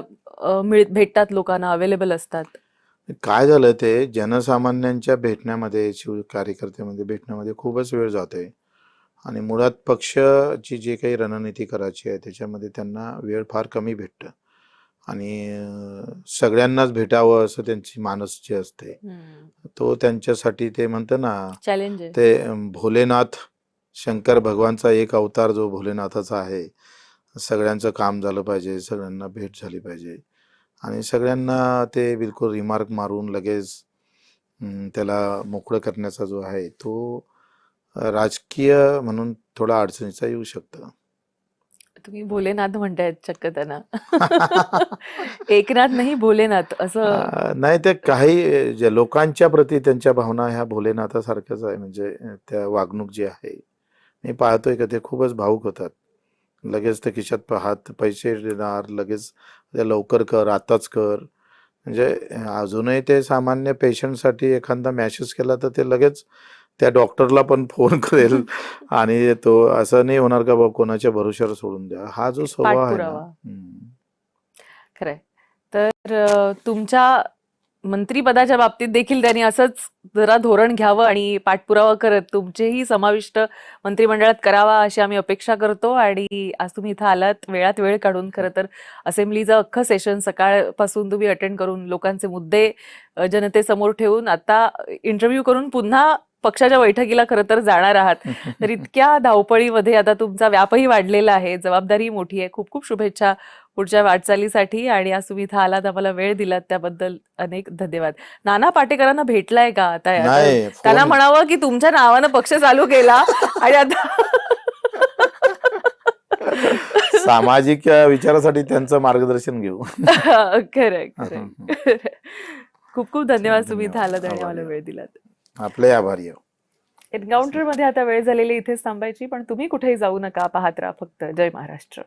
भेटतात लोकांना, अवेलेबल असतात? काय झालं, ते जनसामान्यांच्या भेटण्यामध्ये, शिव कार्यकर्त्यामध्ये भेटण्यामध्ये खूपच वेळ जातोय आणि मुळात पक्षाची जी काही रणनीती करायची आहे त्याच्यामध्ये त्यांना वेळ फार कमी भेटतं आणि सगळ्यांनाच भेटावं असं त्यांची मानस जी असते, तो त्यांच्यासाठी ते म्हणतं ना, चॅलेंज आहे. ते भोलेनाथ, शंकर भगवानचा एक अवतार जो भोलेनाथाचा आहे. सगळ्यांचं काम झालं पाहिजे, सगळ्यांना भेट झाली पाहिजे आणि सगळ्यांना ते बिलकुल रिमार्क मारून लगेच त्याला मोकळं करण्याचा जो आहे तो राजकीय म्हणून थोडा अडचणीचा येऊ शकतं. तुम्ही भोलेनाथ म्हणतायत चक्क त्यांना. एकनाथ नाही, भोलेनाथ असं. नाही, ते काही जे लोकांच्या प्रती त्यांच्या भावना ह्या भोलेनाथासारख्याच आहे. म्हणजे त्या वागणूक जी आहे मी पाहतोय का ते खूपच भावुक होतात. लगेच ते खिशात हात पैसे देणार, लगेच ते लवकर कर, आताच कर. म्हणजे अजूनही ते सामान्य पेशंटसाठी एखादा मॅसेज केला तर ते लगेच त्या डॉक्टरला पण फोन करेल आणि तो असं नाही होणार का बाबा कोणाच्या भरोश्यावर सोडून द्या. हा जो स्वभाव आहे ना. पाठपुरावा. खरंय. तर तुमच्या मंत्रीपदाच्या बाबतीत देखील त्यांनी असंच जरा धोरण घ्यावं आणि पाठपुरावा करत तुमचेही समाविष्ट मंत्रिमंडळात करावा अशी आम्ही अपेक्षा करतो. आणि आज तुम्ही इथं आलात वेळात वेळ काढून. खरं तर असेंब्लीचं अख्खं सेशन सकाळपासून तुम्ही अटेंड करून लोकांचे मुद्दे जनतेसमोर ठेवून आता इंटरव्ह्यू करून पुन्हा पक्षाच्या बैठकीला खरं तर जाणार आहात. तर इतक्या धावपळीमध्ये आता तुमचा व्यापही वाढलेला आहे, जबाबदारी मोठी आहे. खूप खूप शुभेच्छा पुढच्या वाटचालीसाठी. आणि आज तुम्ही इथं आलात, आम्हाला वेळ दिलात त्याबद्दल अनेक धन्यवाद. नाना पाटेकरांना भेटलाय का? आता नाही, त्यांना फोन म्हणावं की तुमच्या नावानं पक्ष चालू केला आणि आता सामाजिक विचारासाठी त्यांचं मार्गदर्शन घेऊ. खरंय खरंय. खूप खूप धन्यवाद तुम्ही इथं आलात आणि आभारी आम्हाला आहे. वेळ दिलात. आपले आभारी आहोत. एन्काउंटर मध्ये आता वेळ झालेली इथेच थांबायची, पण तुम्ही कुठेही जाऊ नका, पाहत राहा फक्त जय महाराष्ट्र.